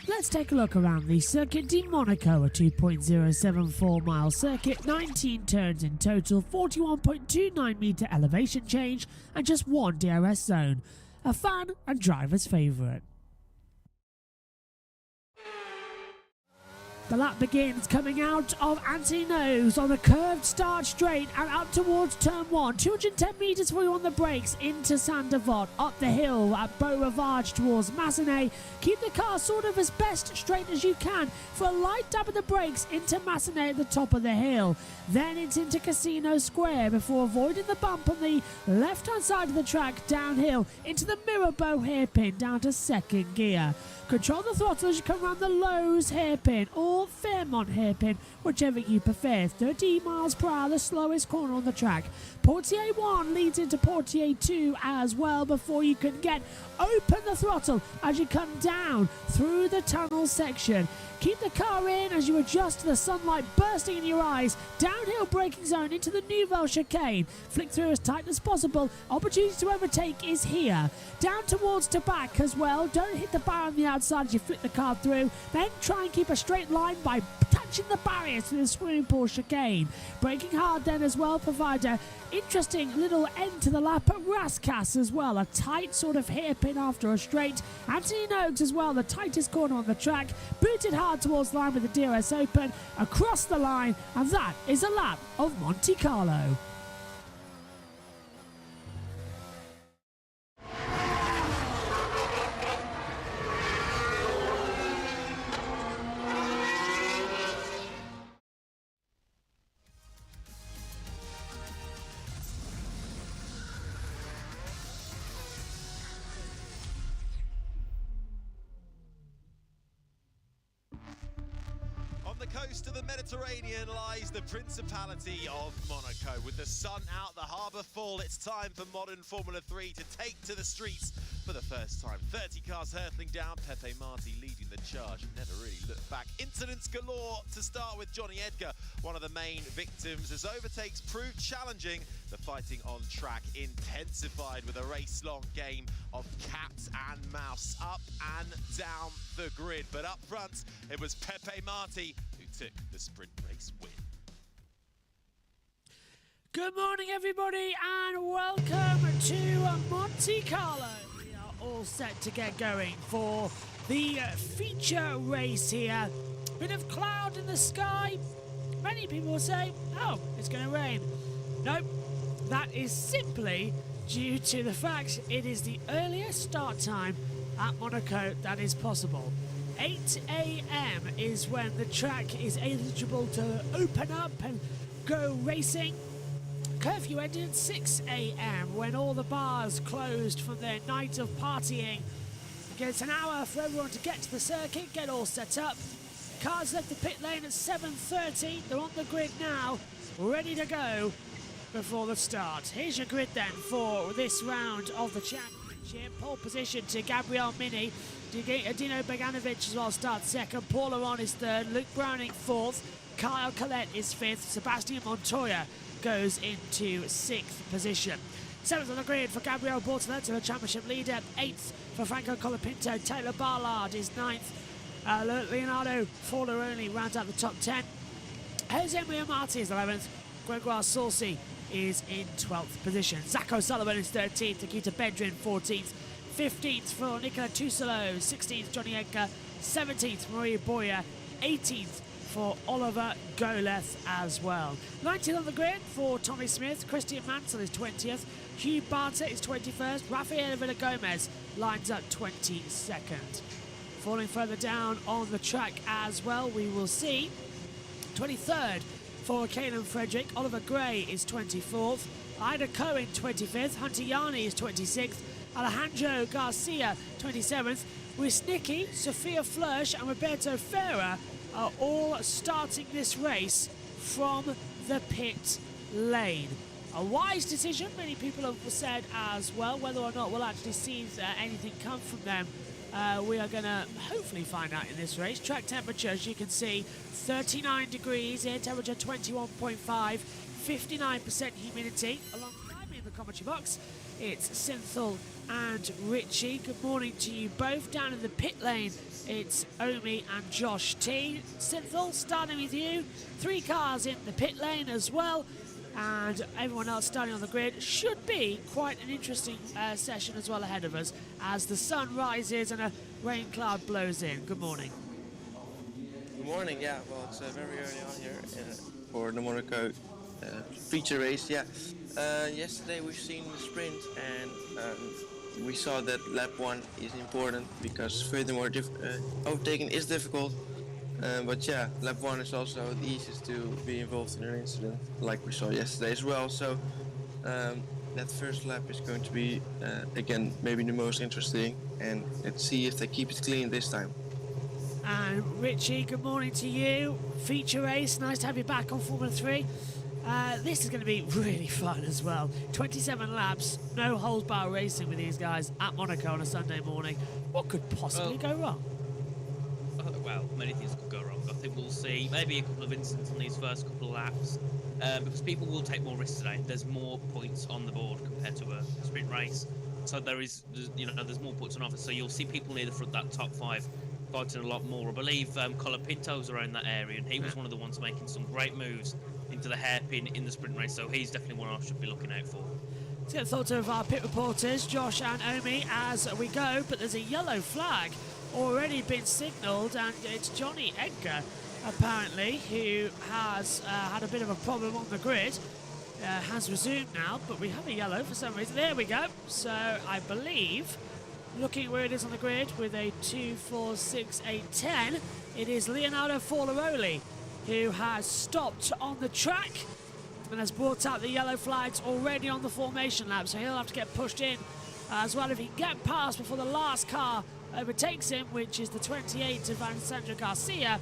Let's take a look around the Circuit de Monaco, a 2.074 mile circuit, 19 turns in total, 41.29 metre elevation change, and just one DRS zone. A fan and driver's favourite. The lap begins coming out of Anthony Nogues on a curved start straight and up towards turn 1. 210 metres for you on the brakes into Saint-Devote. Up the hill at Beau Rivage towards Massenet. Keep the car sort of as best straight as you can for a light dab of the brakes into Massenet at the top of the hill. Then it's into Casino Square before avoiding the bump on the left-hand side of the track downhill into the Mirabeau hairpin down to second gear. Control the throttle as you come around the Lowe's hairpin or Fairmont hairpin, whichever you prefer. 30 miles per hour, the slowest corner on the track. Portier 1 leads into Portier 2 as well before you can get open the throttle as you come down through the tunnel section. Keep the car in as you adjust to the sunlight bursting in your eyes. Downhill braking zone into the Nouvelle chicane. Flick through as tight as possible. Opportunity to overtake is here. Down towards to back as well. Don't hit the bar on the outside as you flick the car through. Then try and keep a straight line by touching the barriers to the swimming pool chicane. Braking hard then as well. Provide a interesting little end to the lap at Rascasse as well. A tight sort of hairpin after a straight. Anthony Nogues as well, the tightest corner on the track. Booted hard towards the line with the DRS open, across the line, and that is a lap of Monte Carlo. On the coast of the Mediterranean lies the Principality of Monaco. With the sun out, the harbour full, it's time for modern Formula 3 to take to the streets for the first time. 30 cars hurtling down, Pepe Marti leading the charge, never really looked back. Incidents galore to start with Johnny Edgar, one of the main victims, as overtakes proved challenging. The fighting on track intensified with a race-long game of cat and mouse up and down the grid. But up front, it was Pepe Marti who took the sprint race win. Good morning, everybody, and welcome to Monte Carlo. We are all set to get going for the feature race here. Bit of cloud in the sky. Many people will say, oh, it's going to rain. Nope, that is simply due to the fact it is the earliest start time at Monaco that is possible. 8 a.m. is when the track is eligible to open up and go racing. Curfew ended at 6 a.m. when all the bars closed from their night of partying. It's an hour for everyone to get to the circuit, get all set up. Cars left the pit lane at 7:30. They're on the grid now, ready to go before the start. Here's your grid then for this round of the championship. Pole position to Gabriel Mini. Dino Beganovic as well starts second. Paul Aron is third. Luke Browning fourth. Kyle Collette is fifth. Sebastian Montoya goes into sixth position. Seventh on the grid for Gabriel Bortoleto, the championship leader. Eighth for Franco Colapinto. Taylor Ballard is ninth. Leonardo Forloroni rounds out the top 10. Jose Maria Marti is 11th. Gregoire Saucy is in 12th position. Zach O'Sullivan is 13th. Nikita Bedrin 14th. 15th for Nicola Tusolo. 16th Johnny Edgar. 17th Maria Boyer. 18th for Oliver Goleth as well. 19th on the grid for Tommy Smith. Christian Mansell is 20th. Hugh Barter is 21st. Rafael Villagomez lines up 22nd. Falling further down on the track as well, we will see 23rd for Caleb Frederick. Oliver Gray is 24th. Ida Cohen 25th. Hunter Yarni is 26th. Alejandro Garcia 27th. Wisnicki, Sophia Flörsch and Roberto Ferrer are all starting this race from the pit lane. a wise decision. Many people have said as well. Whether or not we'll actually see anything come from them, we are going to hopefully find out in this race. Track temperature, as you can see, 39 degrees, air temperature 21.5, 59% humidity. Alongside me in the commentary box, it's Synthel and Richie. Good morning to you both. Down in the pit lane, it's Omi and Josh T. Synthel, starting with you. 3 cars in the pit lane as well. And everyone else starting on the grid. Should be quite an interesting session as well ahead of us as the sun rises and a rain cloud blows in. Good morning. Good morning, yeah. Well, it's very early on here for the Monaco feature race, yeah. Yesterday we've seen the sprint and we saw that lap 1 is important because furthermore overtaking is difficult. But yeah, lap 1 is also the easiest to be involved in an incident, like we saw yesterday as well. So that first lap is going to be, again, maybe the most interesting. And let's see if they keep it clean this time. And Richie, good morning to you. Feature race, nice to have you back on Formula 3. This is going to be really fun as well. 27 laps, no holds bar racing with these guys at Monaco on a Sunday morning. What could possibly go wrong? Well, many things could go wrong. I think we'll see maybe a couple of incidents on these first couple of laps because people will take more risks today. There's more points on the board compared to a sprint race, so there's more points on offer. So you'll see people near the front, that top 5, fighting a lot more. I believe Colin Pinto's around that area, and he was one of the ones making some great moves into the hairpin in the sprint race. So he's definitely one I should be looking out for. Let's get thoughts of our pit reporters, Josh and Omi, as we go. But there's a yellow flag already been signalled, and it's Johnny Edgar apparently who has had a bit of a problem on the grid. Has resumed now, but we have a yellow for some reason. There we go. So I believe, looking where it is on the grid with a 2, 4, 6, 8, 10, it is Leonardo Forlaroli who has stopped on the track and has brought out the yellow flags already on the formation lap, so he'll have to get pushed in as well if he can get past before the last car overtakes him, which is the 28 of Alessandro Garcia.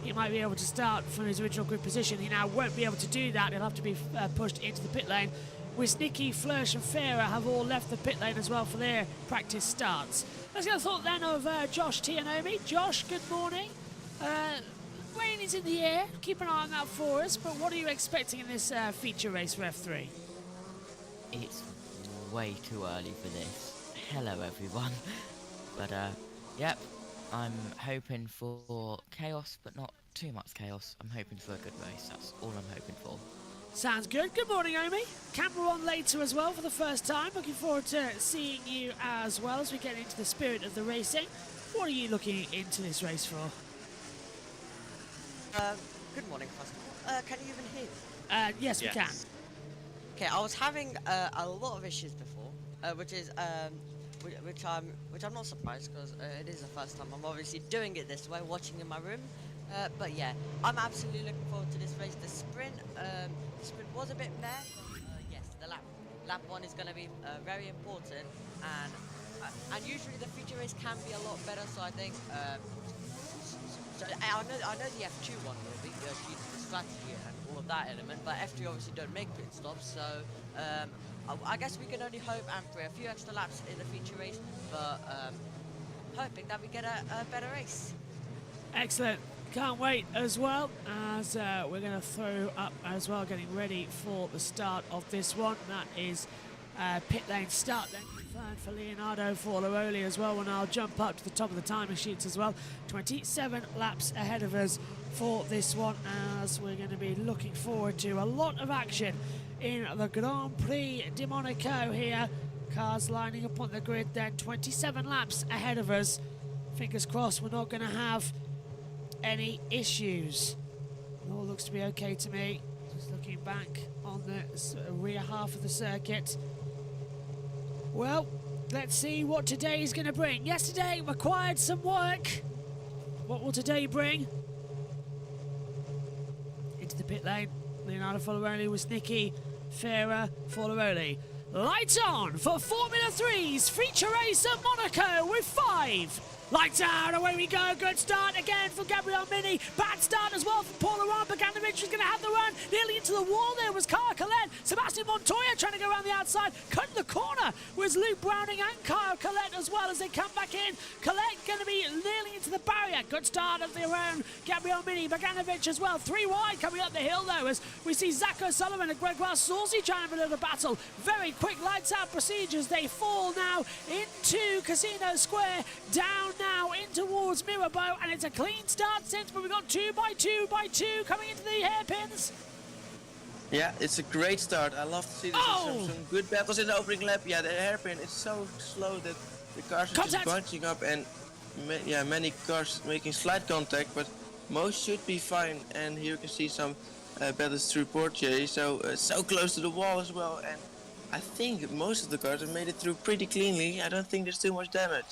He might be able to start from his original grid position. He now won't be able to do that. He'll have to be pushed into the pit lane. Wisnicki, Flörsch and Ferrer have all left the pit lane as well for their practice starts. Let's get a thought then of Josh T and Omi. Josh, good morning. Rain is in the air. Keep an eye on that for us. But what are you expecting in this feature race for F3? It's way too early for this. Hello, everyone. But, yep, I'm hoping for chaos, but not too much chaos. I'm hoping for a good race. That's all I'm hoping for. Sounds good. Good morning, Omi. Camera on later as well for the first time. Looking forward to seeing you as well as we get into the spirit of the racing. What are you looking into this race for? Good morning, first of all. Can you even hear me? Yes, we can. Okay, I was having a lot of issues before, which I'm not surprised because it is the first time I'm obviously doing it this way, watching in my room. But yeah, I'm absolutely looking forward to this race. The sprint was a bit meh. Yes, the lap 1 is going to be very important, and usually the feature race can be a lot better. So I think. So I know the F2 one will be due to the strategy and all of that element, but F3 obviously don't make pit stops, so I guess we can only hope and pray a few extra laps in the feature race, but hoping that we get a better race. Excellent. Can't wait as well as we're going to throw up as well, getting ready for the start of this one. That is pit lane start then. For Leonardo Forlaroli as well, and I'll jump up to the top of the timing sheets as well. 27 laps ahead of us for this one, as we're going to be looking forward to a lot of action in the Grand Prix de Monaco here. Cars lining up on the grid then, 27 laps ahead of us. Fingers crossed we're not going to have any issues. It all looks to be okay to me. Just looking back on the rear half of the circuit. Well, let's see what today is going to bring. Yesterday required some work. What will today bring? Into the pit lane. Leonardo Forlaroli, Wisnicki, Ferrer, Forlaroli. Lights on for Formula 3's feature race at Monaco with 5, Lights out, away we go. Good start again from Gabriel Mini. Bad start as well from Paul Laurent. Bogdanovic was going to have the run. Nearly into the wall there was Kyle Collette. Sebastian Montoya trying to go around the outside. Cutting the corner was Luke Browning and Kyle Collette as well as they come back in. Collette going to be nearly into the barrier. Good start of the round. Gabriel Mini, Bogdanovic as well. 3 wide coming up the hill though as we see Zach O'Sullivan and Gregoire Saucy trying to build a battle. Very quick lights out procedures. They fall now into Casino Square. Down now in towards Mirabeau, and it's a clean start since, but we've got 2 by 2 by 2 coming into the hairpins. Yeah, it's a great start. I love to see this. Some good battles in the opening lap. Yeah, the hairpin is so slow that the cars are just bunching up, and many cars making slight contact, but most should be fine. And here you can see some battles through Portier, so close to the wall as well. And I think most of the cars have made it through pretty cleanly. I don't think there's too much damage.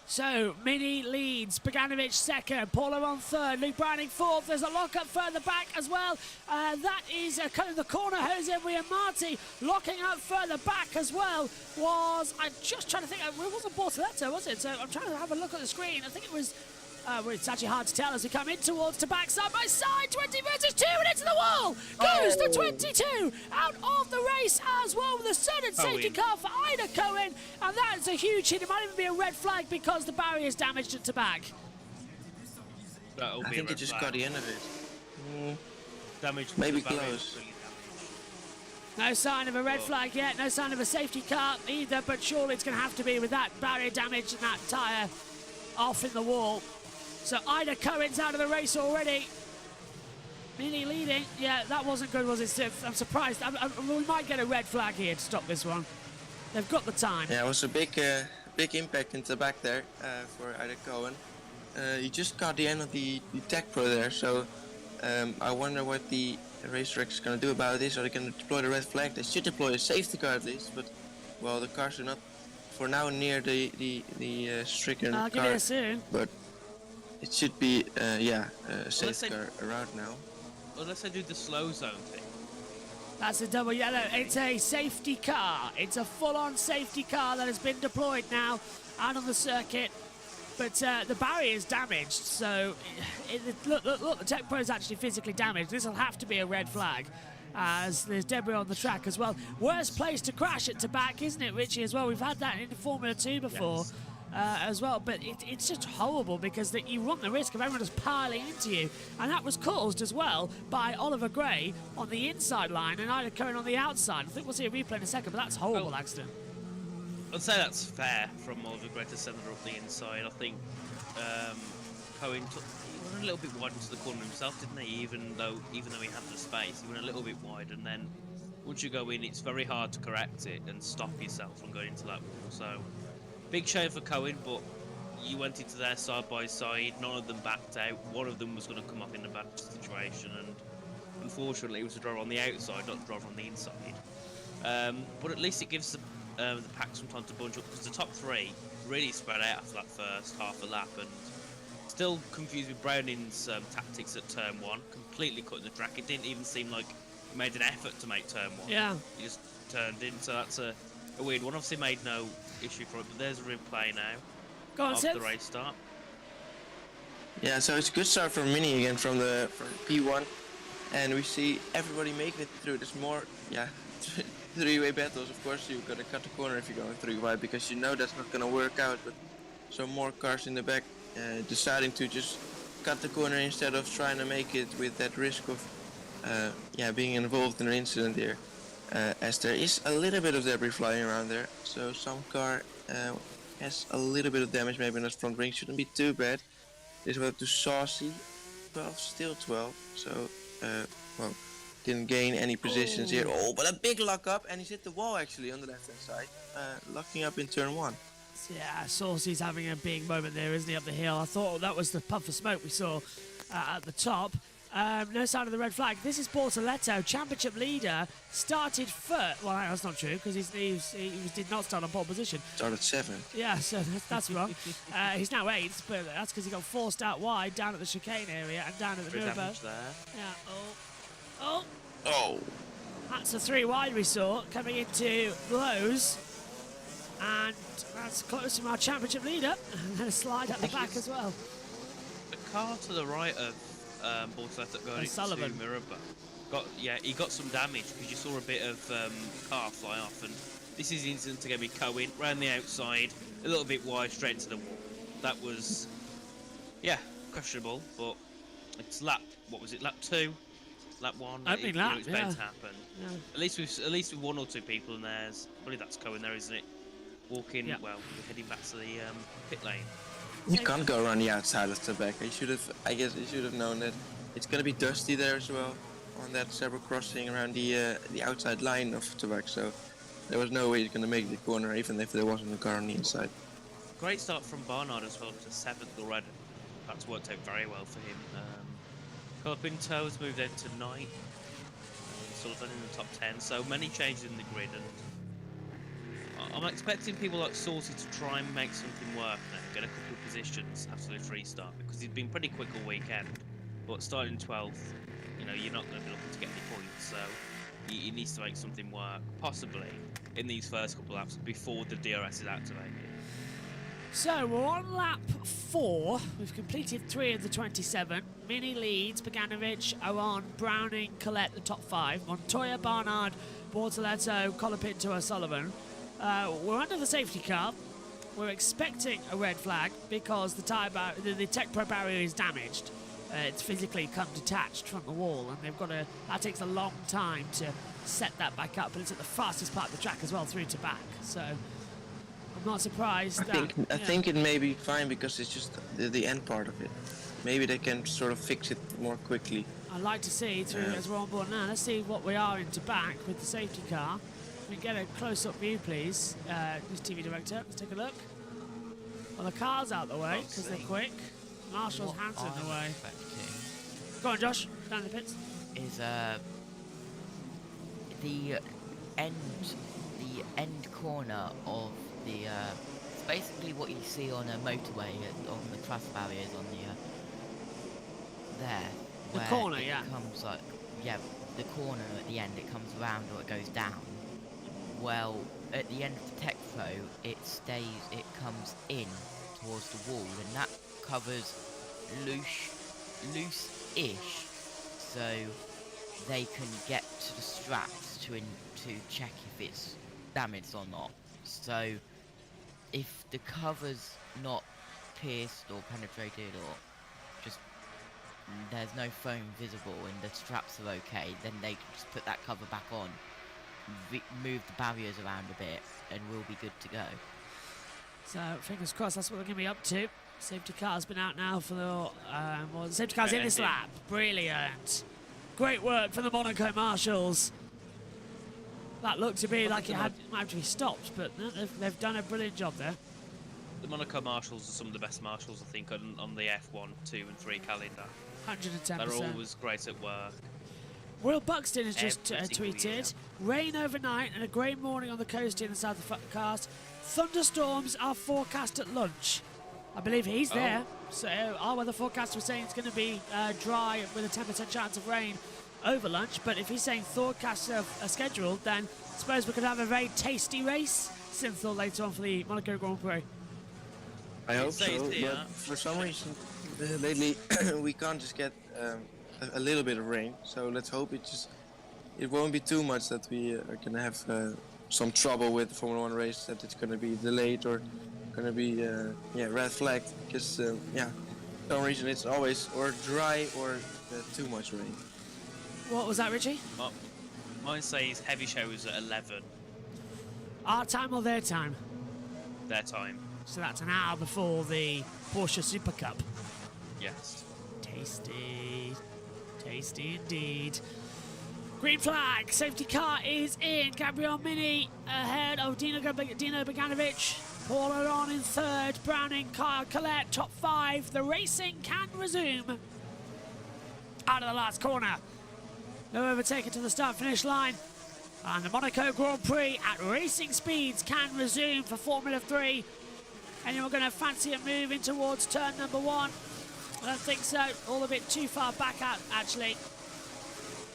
So, Mini leads, Bogdanovic second, Paul Laurent third, Luke Browning fourth. There's a lock-up further back as well. That is cutting the corner. Jose Riamarti locking up further back as well. I'm just trying to think, it wasn't Bortoletto, was it? So I'm trying to have a look at the screen. I think it was, well, it's actually hard to tell as we come in towards to back side by side. 20 versus 2 and into the wall. Goes to 22. Out of the race as well with a sudden safety car for Ida Cohen. And that's a huge hit. It might even be a red flag because the barrier is damaged at the back. I think it just got the end of it. Damage. Maybe close. No sign of a red flag yet. No sign of a safety car either. But surely it's going to have to be with that barrier damage and that tyre off in the wall. So Ida Cohen's out of the race already. Mini leading. Yeah, that wasn't good, was it? I'm surprised. We might get a red flag here to stop this one. They've got the time. Yeah, it was a big impact into the back there for Ida Cohen. He just got the end of the Tech Pro there, so I wonder what the racetrack is going to do about this. Are they going to deploy the red flag? They should deploy a safety car at least, but well, the cars are not for now near the stricken car. I'll give it soon. But it should be, a safe car around now. Unless they do the slow zone thing. That's a double yellow. It's a safety car. It's a full-on safety car that has been deployed now out on the circuit. But the barrier is damaged, so look, the Tech Pro is actually physically damaged. This will have to be a red flag, as there's debris on the track as well. Worst place to crash at back, isn't it, Richie, as well? We've had that in Formula 2 before. Yes. As well, but it's just horrible because you run the risk of everyone just piling into you, and that was caused as well by Oliver Gray on the inside line and Ida Cohen on the outside. I think we'll see a replay in a second, but that's a horrible accident. I'd say that's fair from Oliver Gray to send her up the inside. I think Cohen he went a little bit wide into the corner himself, didn't he? Even though he had the space, he went a little bit wide, and then once you go in, it's very hard to correct it and stop yourself from going into that wall. So. Big shame for Cohen, but you went into there side by side. None of them backed out. One of them was going to come up in a bad situation, and unfortunately, it was a driver on the outside, not a driver on the inside. But at least it gives the pack some time to bunch up, because the top three really spread out after that first half a lap, and still confused with Browning's tactics at turn 1, completely cutting the track. It didn't even seem like he made an effort to make turn 1. Yeah. He just turned in, so that's a weird one. Obviously made no issue for it, but there's a replay now. Go on, of the race start. Yeah, so it's a good start from Mini again from P1, and we see everybody making it through. There's more, three-way battles. Of course, you've got to cut the corner if you're going three-wide because you know that's not going to work out. But some more cars in the back deciding to just cut the corner instead of trying to make it with that risk of being involved in an incident here. As there is a little bit of debris flying around there, so some car has a little bit of damage, maybe in the front wing, shouldn't be too bad. This went to Saucy, 12, still 12, so, didn't gain any positions here. Oh, but a big lock up, and he's hit the wall actually on the left-hand side, locking up in turn 1. Yeah, Saucy's having a big moment there, isn't he, up the hill? I thought that was the puff of smoke we saw at the top. No sign of the red flag. This is Bortoletto, championship leader, started first. Well, that's not true because he did not start on pole position. Started 7. Yeah, so that's wrong. He's now 8th, but that's because he got forced out wide down at the chicane area and down at the Nürburgring. Yeah. Oh. That's a 3 wide we saw coming into blows. And that's close to our championship leader. And then a slide at the back as well. The car to the right of Bortoleto going into Sullivan. Mirabba he got some damage because you saw a bit of car fly off, and this is the incident to get me Cohen round the outside, a little bit wide, straight into the wall. That was, questionable, but it's lap 2, lap 1. Opening lap, it's bound yeah. to happen. Yeah. At least with 1 or 2 people in there. I believe that's Cohen there, isn't it? Walking. Yeah. Well, we're heading back to the pit lane. You can't go around the outside of Tobacco. I guess you should have known that it's gonna be dusty there as well on that zebra crossing around the outside line of Tobacco. So there was no way he's gonna make the corner, even if there wasn't a car on the inside. Great start from Barnard as well to 7th already. That's worked out very well for him. Colapinto has moved out to 9th. Sullivan in the top 10. So many changes in the grid, and I'm expecting people like Saucy to try and make something work now, get a couple of positions after the free start, because he's been pretty quick all weekend. But starting 12th, you're not going to be looking to get any points, so he needs to make something work, possibly in these first couple of laps before the DRS is activated. So we're on lap 4. We've completed 3 of the 27. Mini leads, Boganovic, Owen, Browning, Collette, the top 5. Montoya, Barnard, Bortoleto, Colapinto, O'Sullivan. We're under the safety car. We're expecting a red flag because the Tech Pro barrier is damaged. It's physically come detached from the wall, and that takes a long time to set that back up, but it's at the fastest part of the track as well, through to back. So I'm not surprised. I think it may be fine because it's just the end part of it. Maybe they can sort of fix it more quickly. I'd like to see through as we're on board now. Let's see what we are into back with the safety car. Can we get a close-up view, please? This TV director, let's take a look. Well, the car's out the way because they're quick. Marshall's hands in the way. Go on, Josh. Down the pits. Is the end corner of the it's basically what you see on a motorway on the cross barriers on the there. The where corner, it yeah. Comes like the corner at the end. It comes around or it goes down. Well, at the end of the Tech Pro, it comes in towards the wall, and that covers loose-ish, so they can get to the straps to check if it's damaged or not. So if the cover's not pierced or penetrated, or just there's no foam visible and the straps are okay, then they can just put that cover back on, move the barriers around a bit, and we'll be good to go. So fingers crossed that's what they're going to be up to. Safety car's been out now for the safety car's in this lap. Brilliant. Great work for the Monaco Marshals. That looked to be like it might have to be stopped, but no, they've done a brilliant job there. The Monaco Marshals are some of the best marshals, I think, on the F1, 2 and 3 calendar. 110%. They're always great at work. Will Buxton has just Every single tweeted, rain overnight and a grey morning on the coast in the south of the forecast. Thunderstorms are forecast at lunch. I believe he's there. So our weather forecast was saying it's going to be dry with a 10% chance of rain over lunch. But if he's saying forecasts are scheduled, then I suppose we could have a very tasty race, Synthol, later on for the Monaco Grand Prix. I hope so, Tasty, but huh? for some reason lately we can't just get a little bit of rain. So let's hope it won't be too much that we are gonna have some trouble with the Formula 1 race, that it's gonna be delayed or gonna be red flagged, because for some reason it's always or dry or too much rain. What was that, Richie? Mine says heavy showers at 11 Our time or their time? their time. So that's an hour before the Porsche Super Cup. Yes. Tasty. Tasty indeed. Green flag. Safety car is in. Gabriel Mini ahead of Dino Boganovic. Paul Aron in third. Browning, Kyle Collette, top 5. The racing can resume. Out of the last corner. No overtaking to the start-finish line. And the Monaco Grand Prix at racing speeds can resume for Formula 3. Anyone going to fancy a move in towards turn number 1? I don't think so. All a bit too far back out, actually.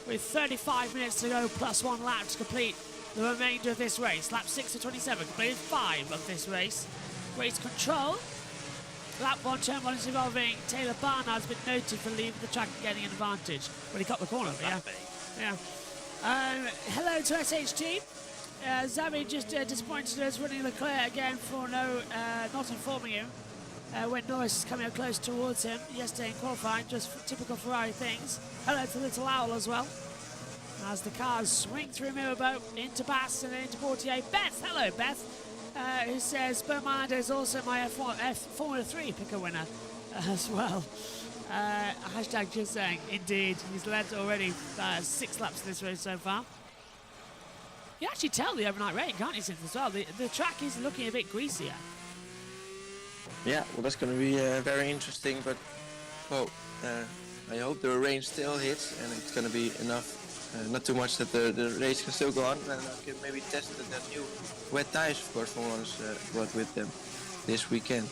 With 35 minutes to go, plus 1 lap to complete the remainder of this race. Lap 6 to 27, completed 5 of this race. Race control. Lap 1, turn 1 is involving Taylor Barnard has been noted for leaving the track and getting an advantage when he cut the corner. Yeah. Yeah. Hello to SHT. Zabi just disappointed us running Leclerc again for not informing him when Norris is coming up close towards him yesterday in qualifying, just typical Ferrari things. Hello to Little Owl as well. As the cars swing through Mirabo into Bass and then into Portier. Beth, hello Beth, who says Bermuda is also my Formula 3 picker winner as well. Hashtag just saying, indeed, he's led already 6 laps of this race so far. You actually tell the overnight rain, can't you, Synth, as well? The track is looking a bit greasier. Yeah, well, that's going to be very interesting, but, well, I hope the rain still hits and it's going to be enough, not too much that the race can still go on, and I can maybe test the new wet tires, of course, Formula 1's brought with them this weekend.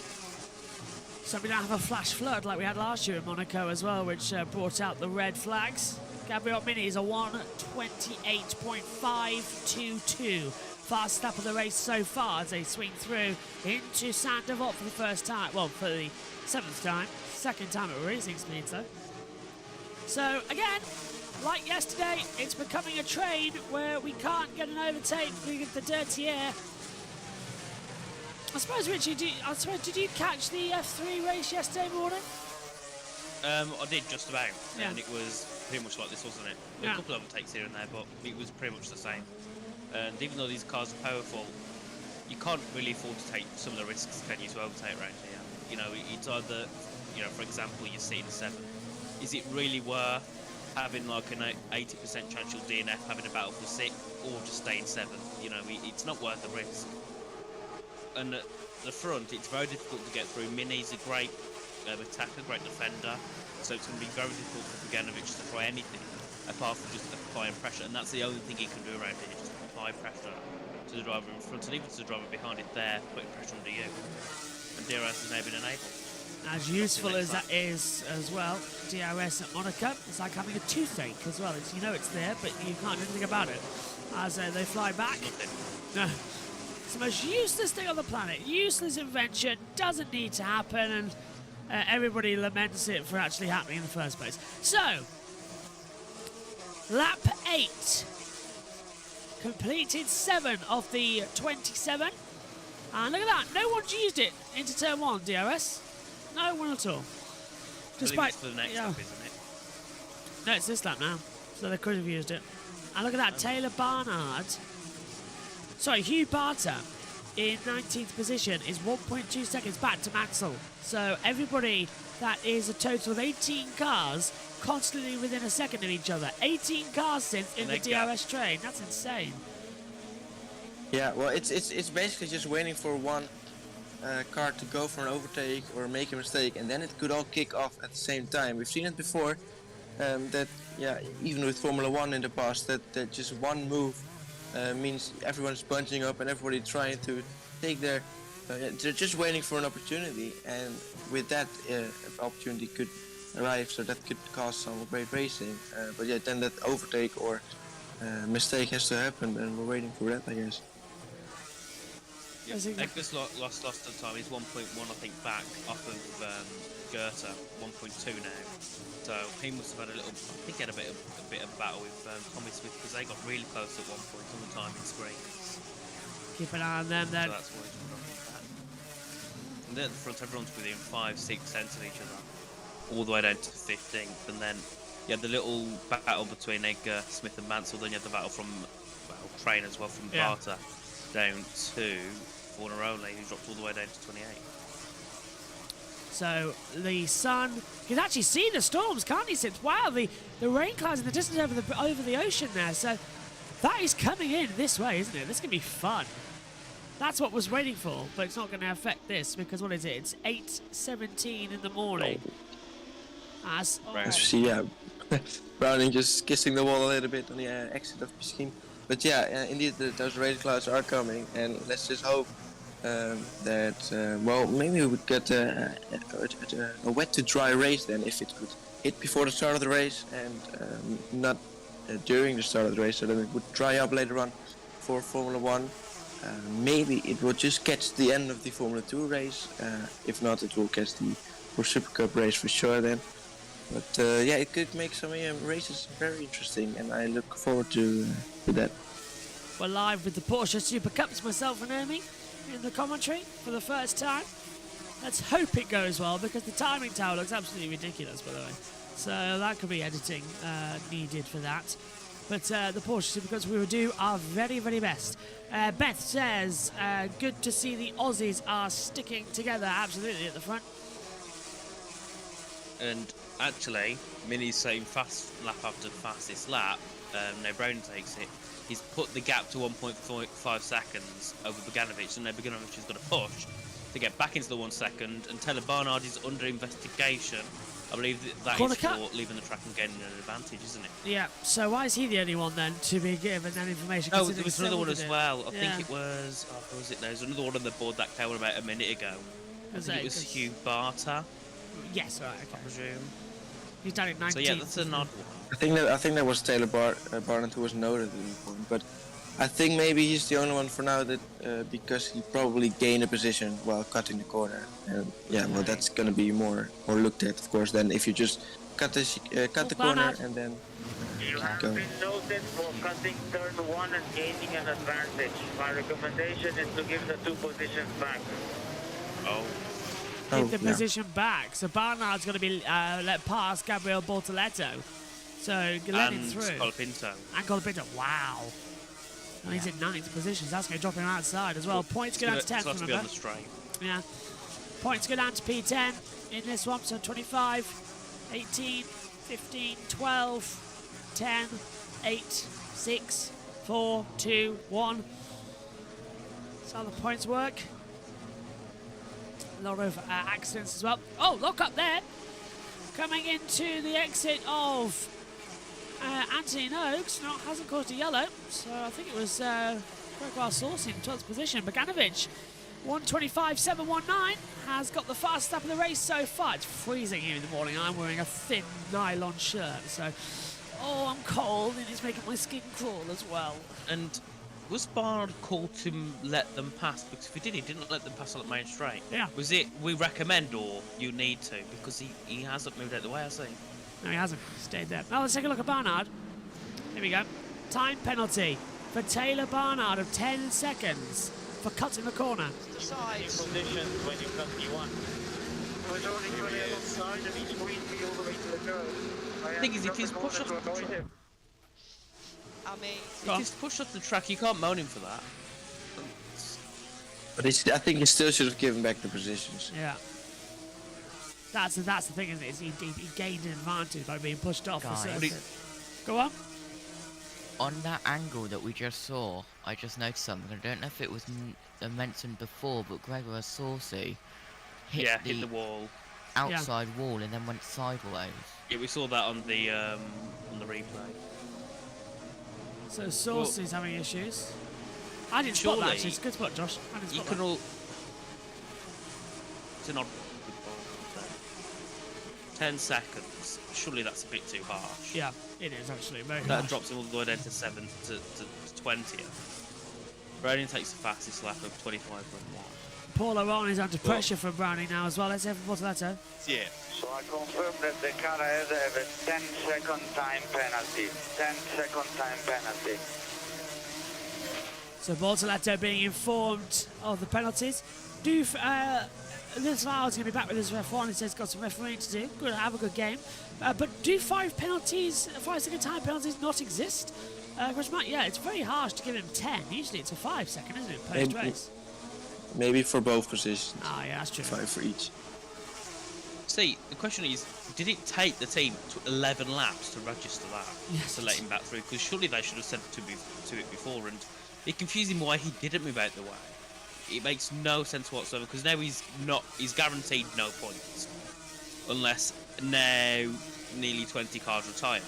So we don't have a flash flood like we had last year in Monaco as well, which brought out the red flags. Gabriel Mini is a 1:28.522. Fastest lap of the race so far as they swing through into Saint-Devote for the first time. Well, for the 7th time. Second time at racing speeds, though. So, again, like yesterday, it's becoming a train where we can't get an overtake because of the dirty air. I suppose, Richie, did you catch the F3 race yesterday morning? I did just about, Yeah. and it was pretty much like this, wasn't it? Yeah. A couple of overtakes here and there, but it was pretty much the same. And even though these cars are powerful, you can't really afford to take some of the risks, can you, to overtake around here? You know, it's either, you know, for example, you're sitting in 7. Is it really worth having like an 80% chance you'll DNF, having a battle for 6, or just stay in 7? You know, it's not worth the risk. And at the front, it's very difficult to get through. Mini's a great attacker, great defender, so it's going to be very difficult for Bogdanovic to try anything apart from just applying pressure, and that's the only thing he can do around here, just apply pressure to the driver in front and even to the driver behind it there, putting pressure under you. And DRS has now been enabled. As useful as that is as well, DRS at Monaco, it's like having a toothache as well. You know it's there, but you can't do anything about it. As they fly back. No. It's the most useless thing on the planet. Useless invention, doesn't need to happen, and everybody laments it for actually happening in the first place. So, lap 8. Completed 7 of the 27. And look at that, no one's used it into turn 1, DRS. No one at all. Despite for the next lap, isn't it? No, it's this lap now. So they could have used it. And look at that, Taylor Barnard. Sorry, Hugh Barter in 19th position is 1.2 seconds back to Mansell. So everybody, that is a total of 18 cars constantly within a second of each other. 18 cars since in the DRS train. That's insane. Yeah, well, it's basically just waiting for one car to go for an overtake or make a mistake, and then it could all kick off at the same time. We've seen it before, that, yeah, even with Formula 1 in the past, that just one move means everyone's bunching up and everybody trying to take their... they're just waiting for an opportunity, and with that opportunity could arrive, so that could cause some great racing. But yeah, then that overtake or mistake has to happen, and we're waiting for that, I guess. Edgar's lost on time. He's 1.1, I think, back off of Goethe, 1.2 now. So he must have had a little. I think he had a bit of a battle with Tommy Smith because they got really close at one point on the timing screens. Keep an eye on them then. So that's why he's running that. And then at the front, everyone's within 5-6 cents of each other, all the way down to 15th, and then you had the little battle between Edgar, Smith, and Mansell. Then you had the battle from Train as well from Barter down to Fornaroli, who dropped all the way down to 28. So the sun, you can actually see the storms, can't you? Since wow, the rain clouds in the distance over the ocean there. So that is coming in this way, isn't it? This can be fun. That's what was waiting for, but it's not going to affect this because what is it? It's 8:17 in the morning. As See, yeah, Browning just kissing the wall a little bit on the exit of Piscine. But yeah, indeed, those rain clouds are coming, and let's just hope that, well, maybe we would get a wet to dry race then, if it could hit before the start of the race and not during the start of the race, so that it would dry up later on for Formula 1. Maybe it will just catch the end of the Formula 2 race. If not, it will catch the World Super Cup race for sure then. But yeah, it could make some races very interesting, and I look forward to that. We're live with the Porsche Super Cups, myself and Naomi, in the commentary for the first time. Let's hope it goes well, because the timing tower looks absolutely ridiculous, by the way. So that could be editing needed for that. But the Porsche Super Cups, we will do our very, very best. Beth says, good to see the Aussies are sticking together absolutely at the front. And actually, Mini's saying fast lap after fastest lap. Now Brown takes it. He's put the gap to 1.5 seconds over Bogdanovic, and now Bogdanovic has got to push to get back into the 1 second. And Taylor Barnard is under investigation. I believe that Corner is cut. for leaving the track and gaining an advantage, isn't it? Yeah, so why is he the only one then to be given that information? No, considering there was another one Silver as did? well. I Yeah. think it was. Oh, who was it? There's another one on the board that came on about a minute ago. I Was think it? it was 'Cause- Hugh Barter, Yes, right, I okay. presume. He's done it 19. So yeah, that's an odd one. I think that was Taylor Barnett who was noted at the point, but I think maybe he's the only one for now that because he probably gained a position while cutting the corner. And yeah, well, that's gonna be more looked at, of course, than if you just cut the corner Barnett. and then You have go. been noted for cutting turn 1 and gaining an advantage. My recommendation is to give the 2 positions back. Oh, Give the yeah. position back. So Barnard's going to be let past Gabriel Bortoletto. So let him and through. Colapinto. And Colapinto, wow. And he's in 9th position. So that's going to drop him outside as well. Points go down to 10th, So to be on remember? the straight. Yeah. Points go down to P10 in this one. So 25, 18, 15, 12, 10, 8, 6, 4, 2, 1. That's how the points work. A lot of accidents as well. Oh, lock up there. Coming into the exit of Anthony Noakes. No, hasn't caused a yellow. So I think it was Gregoire Sauce in 12th position. Bogdanovic, 125.719, has got the fastest lap of the race so far. It's freezing here in the morning. I'm wearing a thin nylon shirt. So, oh, I'm cold and it's making my skin crawl as well. And was Barnard called to let them pass? Because if he did, he didn't let them pass on the main straight. Yeah. Was it we recommend or you need to? Because he hasn't moved out the way, has he? No, he hasn't. He stayed there. Now let's take a look at Barnard. Here we go. Time penalty for Taylor Barnard of 10 seconds for cutting the corner. Your positions when you cut P1. I was only running alongside and he squeezed me all the way to the curb. The thing is, if he's pushed off the track, I mean, Go on. if he's pushed off the track, you can't moan him for that. But I think he still should have given back the positions. Yeah. That's the thing, isn't it? Is he gained an advantage by being pushed off. Guys. a But certain- Go on. On that angle that we just saw, I just noticed something. I don't know if it was mentioned before, but Gregor Saucy hit Yeah, the hit the wall. outside wall and then went sideways. Yeah, we saw that on the replay. So Sauce is having issues. I didn't spot that Surely- actually. It's a good spot, Josh. I didn't You spot can that. all. It's an odd. 10 seconds. Surely that's a bit too harsh. Yeah, it is actually. Very That harsh. drops him all the way down to 7 to 20th. Browning takes the fastest lap of 25.1. Paul O'Ron is under pressure from Browning now as well. Let's have a Bortoletto. Yeah. So I confirm that the car has a 10-second time penalty. 10-second time penalty. So Bortoletto being informed of the penalties. Liz Val's going to be back with his F1. He says got some refereeing to do. Good, have a good game. But do 5-second time penalties not exist? Because yeah, it's very harsh to give him 10. Usually it's a 5-second, isn't it? Post race. Maybe for both positions, Ah, yeah, that's true. 5 for each. See, the question is, did it take the team to 11 laps to register that? Yes. To let him back through? Because surely they should have said to it before, and it confused him why he didn't move out the way. It makes no sense whatsoever, because now he's guaranteed no points. Unless now nearly 20 cars retire.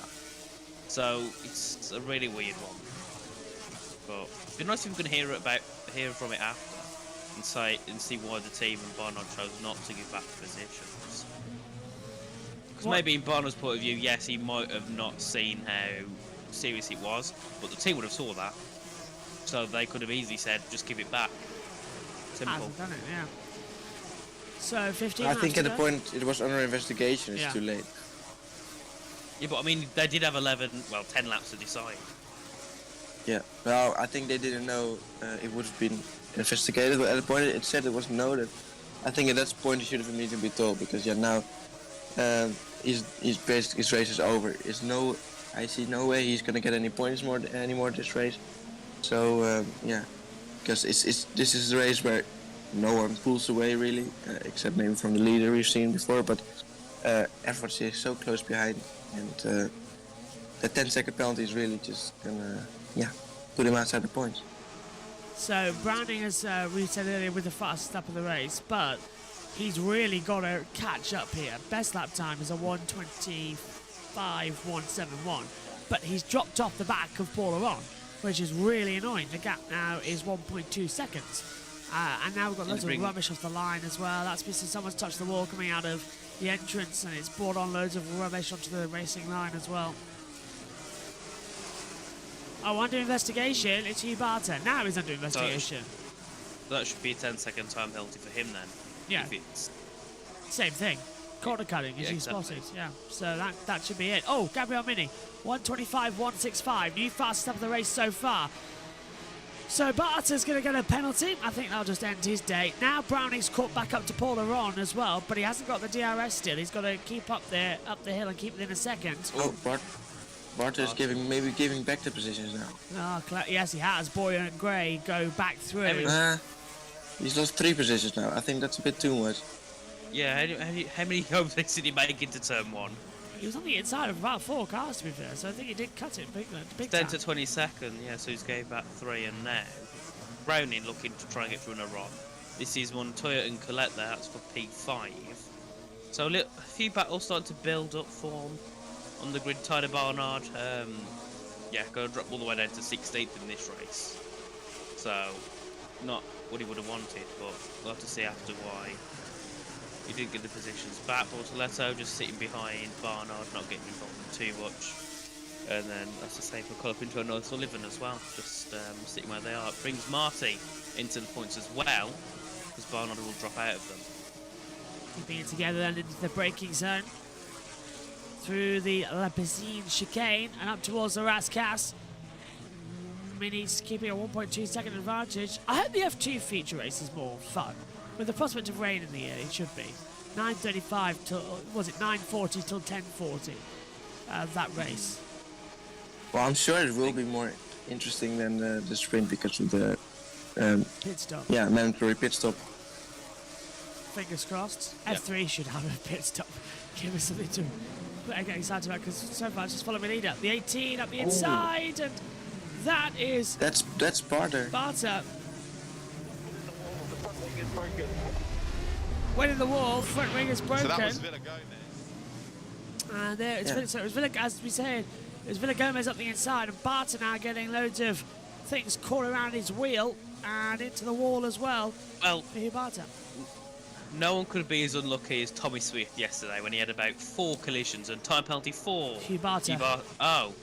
So it's a really weird one. But it'd be nice if we could hear from it after and see why the team and Barnard chose not to give back the positions. Because What- maybe in Barnard's point of view, yes, he might have not seen how serious it was, but the team would have saw that. So they could have easily said, just give it back. Simple. Hasn't done it, yeah. So 15 I think laps at to the go. point it was under investigation. It's Yeah. too late. Yeah, but I mean, they did have 10 laps to decide. Yeah. Well, I think they didn't know it would have been investigated. But at the point it said it was noted. I think at that point he should have immediately been told because now he's basically his race is over. I see no way he's gonna get any points anymore this race. So because this is a race where no one pulls away really, except maybe from the leader we've seen before. But everyone is so close behind, and the 10-second penalty is really just gonna put him outside the points. So Browning, as we said earlier, with the fastest lap of the race, but he's really got to catch up here. Best lap time is a 1:25.171, but he's dropped off the back of Paul Aron, which is really annoying. The gap now is 1.2 seconds. And now we've got loads of rubbish off the line as well. That's because someone's touched the wall coming out of the entrance, and it's brought on loads of rubbish onto the racing line as well. Oh, under investigation, it's Hugh Barton. Now he's under investigation. So that should be a 10-second time penalty for him then. Yeah. If it's Same thing. Corner cutting, as Yeah, you exactly. spotted. Yeah, so that should be it. Oh, Gabriel Mini, 1:25.165. New fastest up of the race so far. So Barter's going to get a penalty. I think that'll just end his day. Now Browning's caught back up to Paul Aron as well, but he hasn't got the DRS still. He's got to keep up the hill and keep within a second. Oh, Bart is giving back the positions now. Oh, yes, he has. Boyer and Gray go back through. He's lost 3 positions now. I think that's a bit too much. Yeah, how many overtakes did he make into turn 1? He was on the inside of about 4 cars, to be fair, so I think he did cut it big Then time. to 22nd, yeah, so he's going back 3, and now Browning looking to try and get through an Aron. This is Montoya and Colette there, that's for P5. So a few battles starting to build up for him on the grid. Tyler Barnard, going to drop all the way down to 16th in this race. So, not what he would have wanted, but we'll have to see after why he didn't get the positions back. Bortoletto just sitting behind Barnard, not getting involved in too much. And then, that's the same for Colapinto and North Sullivan as well, just sitting where they are. It brings Marty into the points as well, because Barnard will drop out of them. Keeping it together then into the braking zone. Through the La Piscine chicane and up towards the Rascasse. Mini's keeping a 1.2 second advantage. I hope the F2 feature race is more fun. With the prospect of rain in the air, it should be. 9:35 till, was it 9:40 till 10:40? That race. Well, I'm sure it will be more interesting than the sprint because of the Pit stop. mandatory pit stop. Fingers crossed. Yep. F3 should have a pit stop. Give us something to get excited about because so far it's just following me leader. The 18 up the inside, and that is That's Barter. Barter. Winning the wall, front wing is broken. So that was Villa Gomez. And there it's Yeah. so it was Villa, as we said, it was Villa Gomez up the inside, and Barter now getting loads of things caught around his wheel and into the wall as well. Well, For Hugh Barter. no one could be as unlucky as Tommy Swift yesterday when he had about 4 collisions and time penalty 4. Hugh Barter. Oh,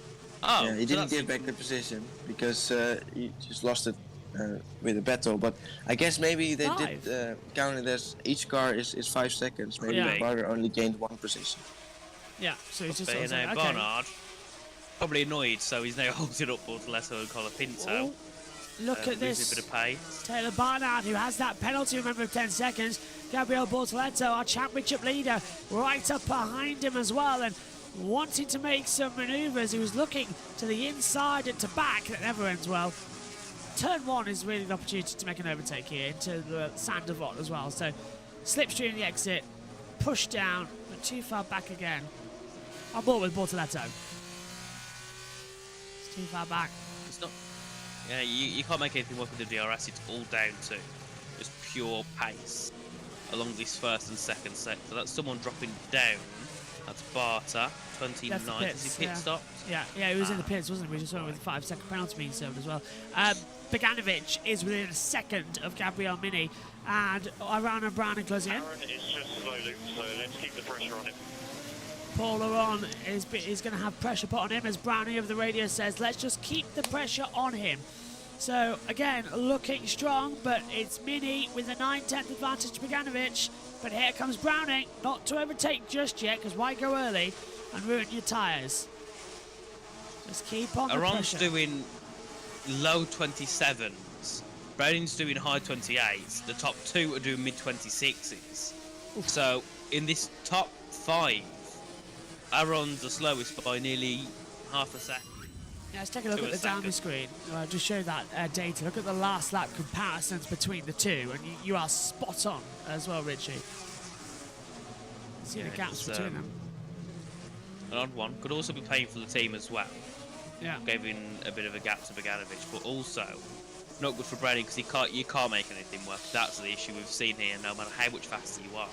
Yeah, he so didn't that's- give back the position because he just lost it with a battle. But I guess maybe they did count it as each car is 5 seconds. Maybe Yeah. Barter only gained 1 position. Yeah, so he's just But, sort of you know, saying, okay. Barnard probably annoyed, so he's now holding up Bortoletto and Colapinto. Oh, look at Losing this. a bit of pace. Taylor Barnard, who has that penalty, remember, of 10 seconds. Gabriel Bortoletto, our championship leader, right up behind him as well, and wanting to make some manoeuvres. He was looking to the inside and to back. That never ends well. Turn 1 is really the opportunity to make an overtake here into the Sandevot as well. So slipstream the exit, push down, but too far back again. On board with Bortoletto. It's too far back. It's not. Yeah, you can't make anything work with the DRS. It's all down to just pure pace along this first and second sector. That's someone dropping down. That's Barter, 29th. Left the Is pits, he pit yeah. stopped? Yeah, he was in the pits, wasn't he? We just saw him with a 5 second penalty being served as well. Beganovic is within a second of Gabriel Mini, and Arana Brown and closing in. Aaron is just slow loop, so let's keep the pressure on him. Paul Aron is going to have pressure put on him, as Brownie of the radio says. Let's just keep the pressure on him. So again, looking strong, but it's Mini with a 9/10 advantage to Bogdanovic. But here comes Browning, not to overtake just yet, because why go early and ruin your tyres? Just keep on the Aron's pressure. doing low 27s. Browning's doing high 28s. The top two are doing mid 26s. So in this top 5, Aron's the slowest by nearly half a second. Yeah, let's take a look to at a the down second. screen. Just show that data. Look at the last lap comparisons between the two, and you are spot on as well, Richie. See the Yeah, gaps it's, between them. An odd one. Could also be paying for the team as well. Yeah. Giving a bit of a gap to Bogdanovic, but also not good for Browning because you can't make anything work. That's the issue we've seen here. No matter how much faster you are,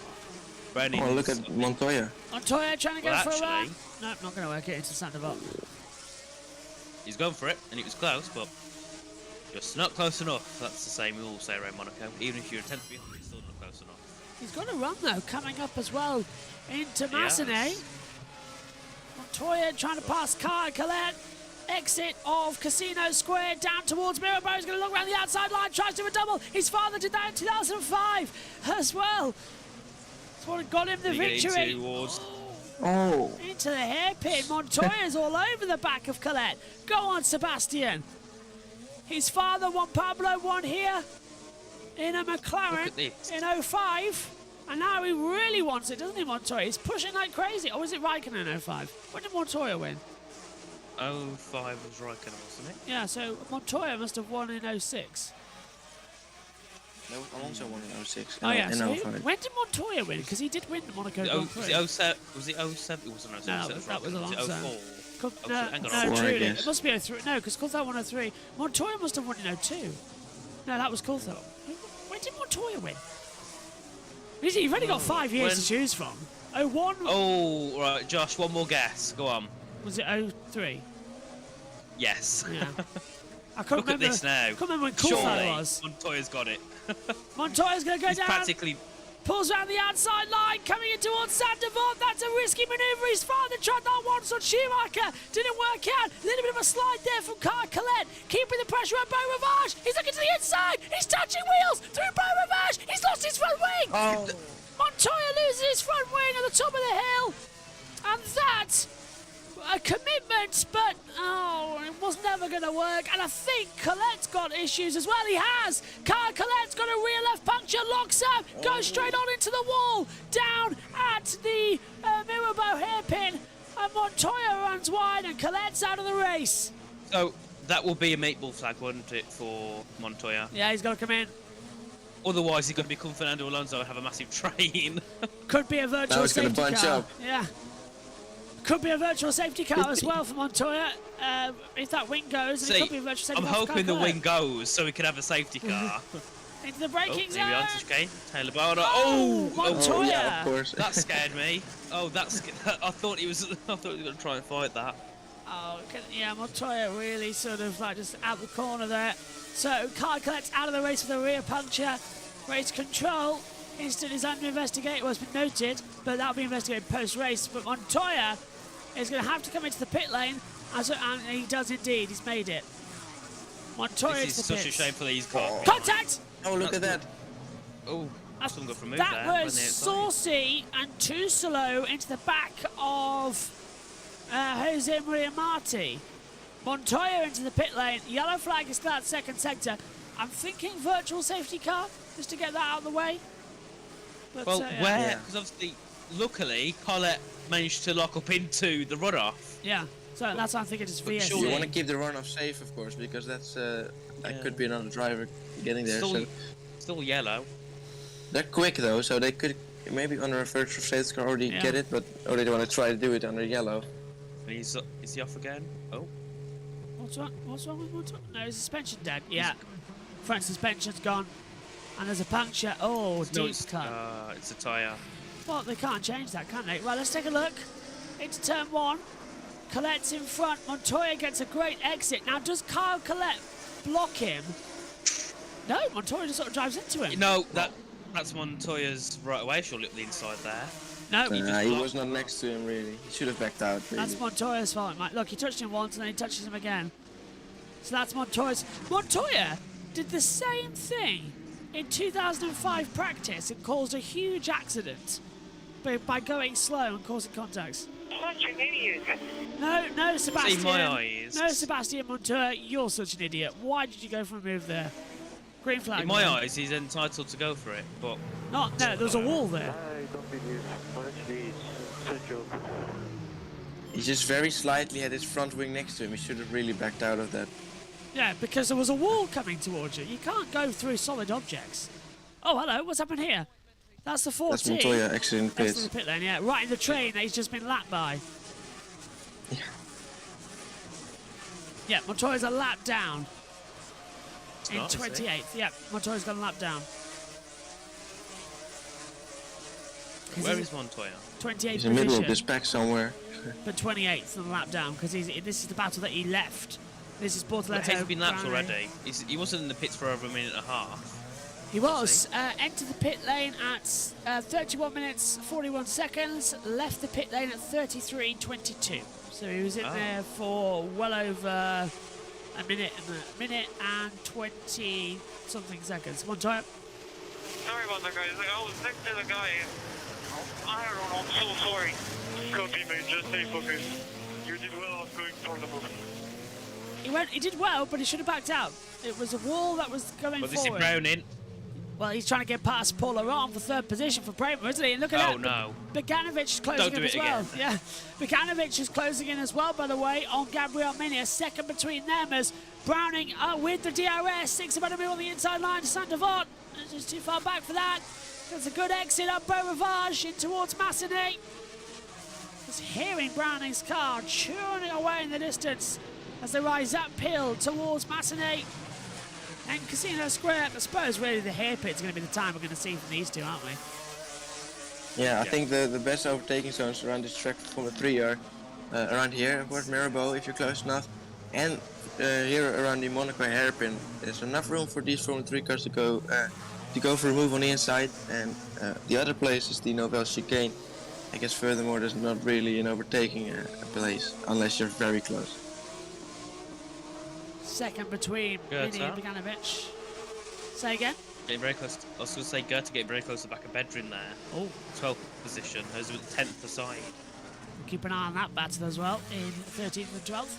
Browning. Oh, look at Montoya. Montoya trying to go Well, for a run. actually- No, not going to work it into Sandoval. He's going for it, and it was close, but just not close enough. That's the same we all say around Monaco. Even if you're a tenth behind, it's still not close enough. He's got a run though, coming up as well into Yes. Massenet. Montoya trying to pass Kyle Collette. Exit of Casino Square down towards Mirabeau. He's going to look around the outside line, tries to do a double. His father did that in 2005 as well. That's what got him the You get victory. towards Oh, Into the hairpin. Montoya's all over the back of Collette. Go on, Sebastian. His father won, Pablo won here in a McLaren Look at this. in 05. And now he really wants it, doesn't he, Montoya? He's pushing like crazy. Or was it Raikkonen in 05? When did Montoya win? 05 was Raikkonen, wasn't it? Yeah, so Montoya must have won in 06. that was Alonso won in 06. Oh, yeah. In So 05. when did Montoya win? Because he did win the Monaco Was Grand it Prix. 07? Was it 07? It wasn't 07. No, that was Raikkonen. Alonso. Was it 04? No, hang on, no, Four, I truly. guess. It must be 03. No, because Coulthard won 03. Montoya must have won in 02. No, that was Coulthard. When did Montoya win? You've only got 5 years When- to choose from. 01, Oh, right, Josh, one more guess. Go on. was it 03? Yes. Yeah. I can't Look at remember. this now. Can't remember when Coulthard Surely was. Montoya's got it. Montoya's going to go He's down. practically. Pulls around the outside line, coming in towards Sandoval. That's a risky manoeuvre. His father tried that once on Schumacher. Didn't work out. A little bit of a slide there from Kyle Collette. Keeping the pressure on Beau Rivage. He's looking to the inside. He's touching wheels through Beau Rivage. He's lost his front wing. Oh, Montoya loses his front wing at the top of the hill. And that's a commitment, but it was never going to work. And I think Collette's got issues as well. He has. Kyle Collette's got a rear left puncture, locks up, goes straight on into the wall, down at the Mirabeau hairpin. And Montoya runs wide, and Collette's out of the race. So that will be a meatball flag, wouldn't it, for Montoya? Yeah, he's got to come in. Otherwise, he's going to become Fernando Alonso and have a massive train. Could be a virtual he's gonna safety bunch car. up. Yeah. Could be a virtual safety car as well for Montoya. If that wing goes, and it See, could be a virtual safety I'm car for hoping the Kyle wing goes so we can have a safety car. into the Oh, braking here we are, zone. Tushke. Taylor Barder. Oh, Oh, Montoya. oh, yeah, of course. that scared me. Oh, that's. I thought he was. I thought he was going to try and fight that. Oh, yeah, Montoya really sort of like just out the corner there. So Kyle Collette's out of the race with a rear puncture. Race control instant is under investigation. Well, it's been noted, but that'll be investigated post-race. But Montoya is going to have to come into the pit lane, and he does indeed. He's made it. Montoya This into is the such a pits. shame for these cars. Contact! Oh, look at that. Oh, someone got removed That there. when was they outside. Saucy and too slow into the back of Jose Maria Marti. Montoya into the pit lane. Yellow flag is still at second sector. I'm thinking virtual safety car just to get that out of the way. But, Well, yeah. where? Yeah. Because obviously, luckily, Collette managed to lock up into the runoff. Yeah, so that's what I'm thinking is But VSC. surely- You want to keep the runoff safe, of course, because that's that Yeah. could be another driver getting there. Still, So still yellow. they're quick though, so they could maybe under a virtual safety car already Yeah. get it, but or they want to try to do it under yellow. And is he off again? Oh, What's wrong with Montoya? No, his suspension dead. Yeah, front suspension's gone. And there's a puncture. Oh, no, deep cut. it's a tyre. Well, they can't change that, can they? Well, let's take a look into turn one. Collette's in front. Montoya gets a great exit. Now, does Kyle Collette block him? No, Montoya just sort of drives into him. No, that's Montoya's right away. Surely up the inside there. No, just He blocked. was not next to him really. He should have backed out. Really. that's Montoya's fault, mate. Look, he touched him once and then he touches him again. So that's Montoya's. Montoya did the same thing in 2005 practice and caused a huge accident by going slow and causing contacts. Such an idiot. No, Sebastian. my eyes. No, Sebastian Montoya, you're such an idiot. Why did you go for a move there? Green flag. In my there. eyes, he's entitled to go for it, but No, there was a wall there. I don't believe. Honestly, it's a joke. He just very slightly had his front wing next to him. He should have really backed out of that. Yeah, because there was a wall coming towards you. You can't go through solid objects. Oh, hello, what's happened here? That's the 14. That's Montoya exiting the Next to pit. the pit lane, yeah. Right in the train that he's just been lapped by. Yeah. Yeah, Montoya's a lap down. In not, is he? 28th. Yeah, Montoya's got a lap down. where is Montoya? 28th He's in the middle of position, this pack somewhere. but 28th on the lap down because this is the battle that he left. This is But Bortoletto. has he been lapped Brownlee. already? He wasn't in the pits for over a minute and a half. He was. Entered the pit lane at 31 minutes 41 seconds. Left the pit lane at 33:22. So he was in there for well over a minute and 20 something seconds. Montoya. Sorry about that, guys. I was next to the guy. I don't know. I'm so sorry. Copy, mate. Just stay focused. You did well of going for the move. He did well, but he should have backed out. It was a wall that was going But this is forward. Brown in. Well, he's trying to get past Paul Laurent for third position for Bramer, isn't he? And look at that. Oh no. Beganovic is closing Don't do in as it well. again. Yeah, Beganovic is closing in as well, by the way, on Gabriel Mini. Second between them as Browning with the DRS. 6 about to move on the inside line to Saint-Devant. It's just too far back for that. There's a good exit up Beaurivage in towards Massenet. Just hearing Browning's car churning away in the distance as they rise uphill towards Massenet. And Casino Square, I suppose really the hairpit's going to be the time we're going to see from these two, aren't we? Yeah, I think the best overtaking zones around this track for Formula 3 are around here, of course, Mirabeau, if you're close enough, and here around the Monaco hairpin. There's enough room for these Formula 3 cars to go for a move on the inside, and the other place is the Novell chicane. I guess furthermore, there's not really an overtaking place unless you're very close. Second between Good, Mini and Beganovic. Say again? Getting very close. I was going to say Goethe getting very close to the back of Bedrin there. Oh, 12th position. Those were 10th aside. keep an eye on that battle as well in 13th and 12th.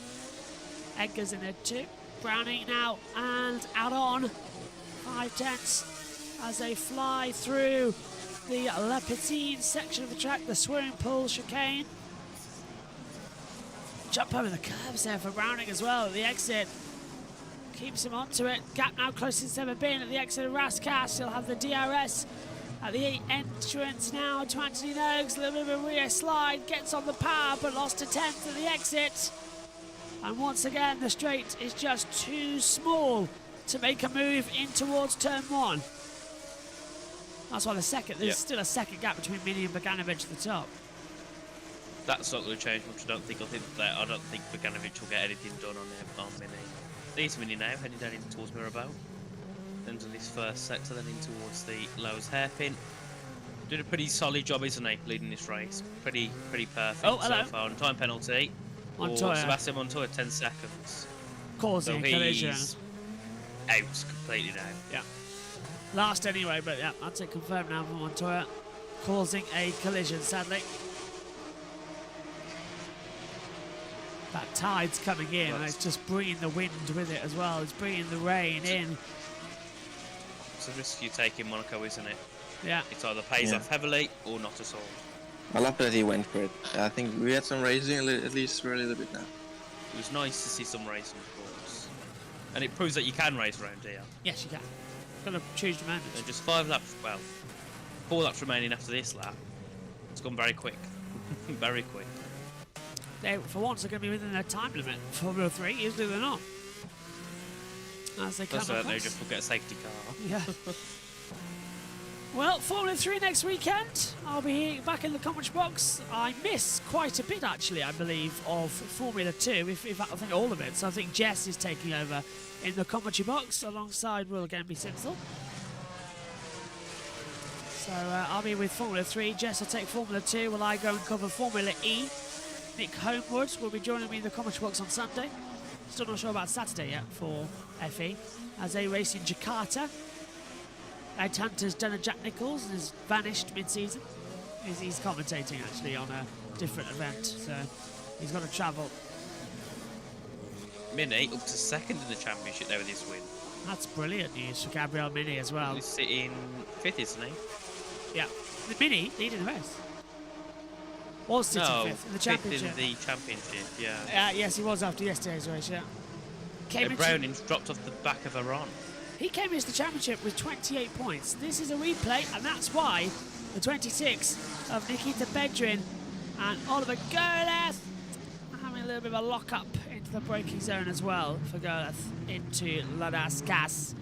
Edgar's in there too. Browning now and out on 5/10 as they fly through the La Petite section of the track, the swimming pool chicane. Jump over the curves there for Browning as well at the exit. Keeps him onto it. Gap now closest it's ever been at the exit of Rascasse. He'll have the DRS at the entrance now to Anthony Noakes. A little bit of a rear slide. Gets on the power but lost to 10th at the exit. And once again, the straight is just too small to make a move in towards turn 1. That's why there's still a second gap between Mini and Beganovic at the top. That's not going to change much. I don't think Beganovic will get anything done on Mini. There's Mini now, heading down in towards Mirabeau. Into this first sector, then in towards the Lowe's hairpin. Did a pretty solid job, isn't he, leading this race? Pretty perfect Oh, hello. so far. And time penalty for Montoya Sebastian Montoya, 10 seconds. causing So a collision. he's out completely now. Yeah. Last anyway, but yeah, that's it confirmed now for Montoya. Causing a collision, sadly. That tide's coming in and it's just bringing the wind with it as well. It's bringing the rain in. It's a risk you take in Monaco, isn't it? Yeah. It either pays Yeah. off heavily or not at all. I love that he went for it. I think we had some racing at least for a little bit now. It was nice to see some racing, of course. And it proves that you can race around here. Yes, you can. Got to choose your moments. And just 4 laps remaining after this lap. It's gone very quick. Very quick. They, for once, are going to be within their time limit. Formula 3, usually they're not. As they come Plus, they across. just will get a safety car. Yeah. Well, Formula 3 next weekend. I'll be back in the commentary box. I miss quite a bit, actually, I believe, of Formula 2. If I think all of it. So I think Jess is taking over in the commentary box alongside Will again be Sinsel. So I'll be with Formula 3. Jess will take Formula 2 while I go and cover Formula E. Nick Homewood will be joining me in the commentary box on Sunday. Still not sure about Saturday yet for FE, as they race in Jakarta. Ed Hunter's done a Jack Nicholls and has vanished mid-season. He's commentating actually on a different event, so he's got to travel. Mini up to second in the championship there with this win. That's brilliant news for Gabriel Mini as well. He's sitting 5th, isn't he? Yeah, the Mini leading the race. Was sitting No, 5th in the 5th championship. in the championship, yeah. Yes, he was after yesterday's race, yeah. Browning's dropped off the back of Iran. He came into the championship with 28 points. This is a replay, and that's why the 26 of Nikita Bedrin and Oliver Goleth having a little bit of a lock-up into the braking zone as well for Goleth into Ladas Gas.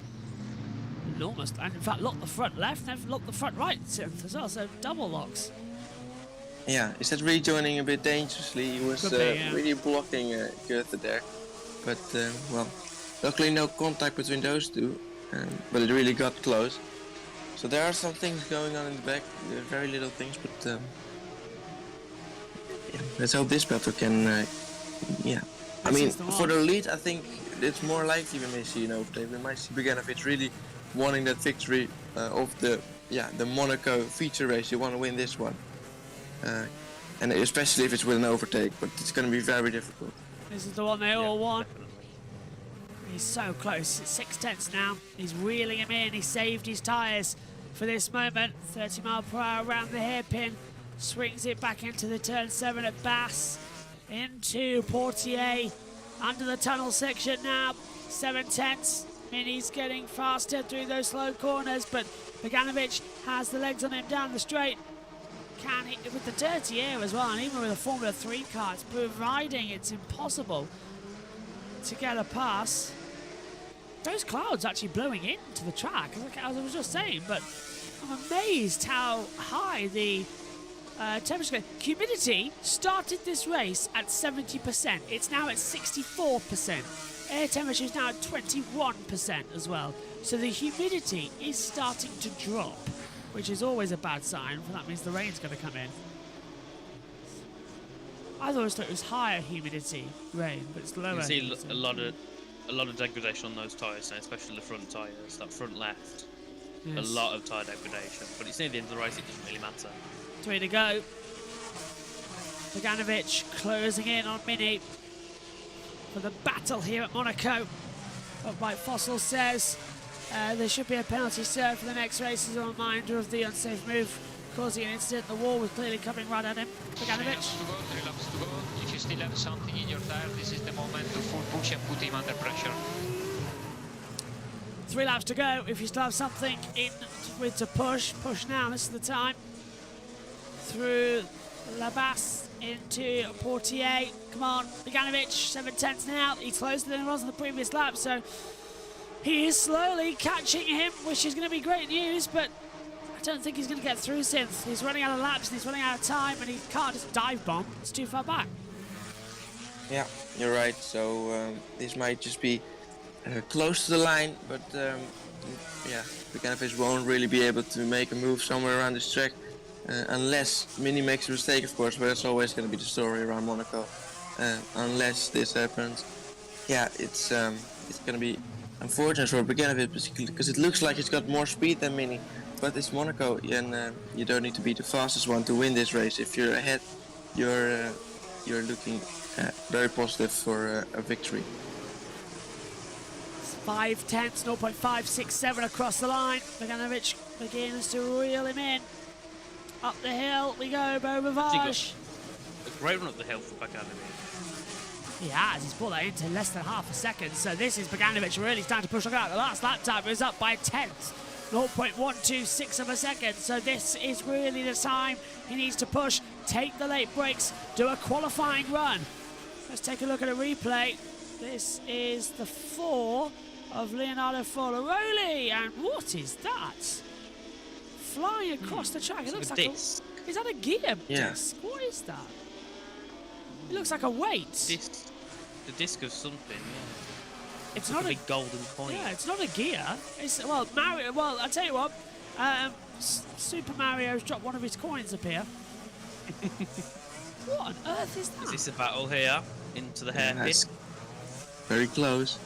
Almost, and in fact, locked the front left, they've locked the front right as well, so double locks. Yeah, is that rejoining a bit dangerously? He was Could be, yeah. really blocking Goethe there. But, well, luckily no contact between those two, but it really got close. So there are some things going on in the back, very little things, but yeah, let's hope this battle can, yeah. I mean, for the lead, I think it's more likely we may see an overtake. We might see Beganovic really wanting that victory of the Monaco feature race. You want to win this one. And especially if it's with an overtake, but it's going to be very difficult. This is the one they all want. Definitely. He's so close. It's 6/10 now. He's reeling him in. He saved his tyres for this moment. 30 miles per hour around the hairpin. Swings it back into the turn 7 at Bass. Into Portier. Under the tunnel section now. 7/10. Mini's getting faster through those slow corners, but Beganovic has the legs on him down the straight. Can he, with the dirty air as well, and even with a Formula 3 car, it's providing it's impossible to get a pass. Those clouds actually blowing into the track, as I was just saying, but I'm amazed how high the temperature. Humidity started this race at 70%. It's now at 64%. Air temperature is now at 21% as well. So the humidity is starting to drop, which is always a bad sign, for that means the rain's going to come in. I thought it was higher humidity rain, but it's lower. You can see humidity. a lot of degradation on those tyres now, especially the front tyres, that front left. Yes. A lot of tyre degradation, but it's near the end of the race, it doesn't really matter. 3 to go. Beganovic closing in on Mini for the battle here at Monaco. But Mike Fossil says there should be a penalty served for the next race as a reminder of the unsafe move causing an incident. The wall was clearly coming right at him. Beganovic. 3 laps to go. If you still have something in your tire, this is the moment to full push and put him under pressure. 3 laps to go. If you still have something in with to push now. This is the time. Through Labas into Portier. Come on, Beganovic, 7/10 now. He's closer than he was on the previous lap, so he is slowly catching him, which is going to be great news, but I don't think he's going to get through Synth. He's running out of laps and he's running out of time, and he can't just dive bomb. It's too far back. Yeah, you're right. So this might just be close to the line, but yeah, Beganovic won't really be able to make a move somewhere around this track unless Mini makes a mistake, of course. But that's always going to be the story around Monaco. Unless this happens, yeah, it's going to be unfortunate for Beganovic because it looks like he's got more speed than Mini. But it's Monaco, and you don't need to be the fastest one to win this race. If you're ahead, you're looking very positive for a victory. 5/10, 0.567 across the line. Beganovic begins to reel him in. Up the hill we go, Beau Rivage. A great run up the hill for Beganovic. He has. He's brought that into less than half a second. So this is Beganovic really starting to push. Look at that. The last lap time was up by a tenth. 0.126 of a second. So this is really the time he needs to push, take the late breaks, do a qualifying run. Let's take a look at a replay. This is the 4 of Leonardo Forlaroli. And what is that? Flying across the track. It looks like disc. Is that a gear Yeah. disc? What is that? It looks like a weight. The disc of something, yeah. It's Like not a big golden coin. Yeah, it's not a gear. It's well, Mario. Well, I tell you what, Super Mario's dropped one of his coins up here. What on earth is that? Is this a battle here into the hairpin? Yes. Very close.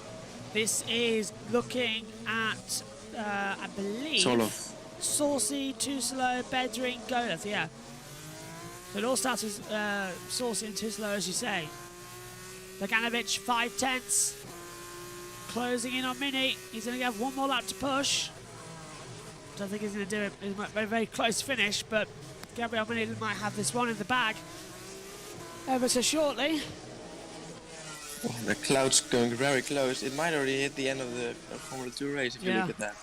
This is looking at, I believe, Solov. Saucy, Tusilo, Bedring, Golov, yeah. So it all starts with Saucy and Tusilo, as you say. Beganovic, 5/10. Closing in on Mini. He's going to have one more lap to push. Don't think he's going to do it. It's a very, very close finish, but Gabriel Mini might have this one in the bag ever so shortly. Oh, the cloud's going very close. It might already hit the end of the Formula 2 race if you Yeah. look at that.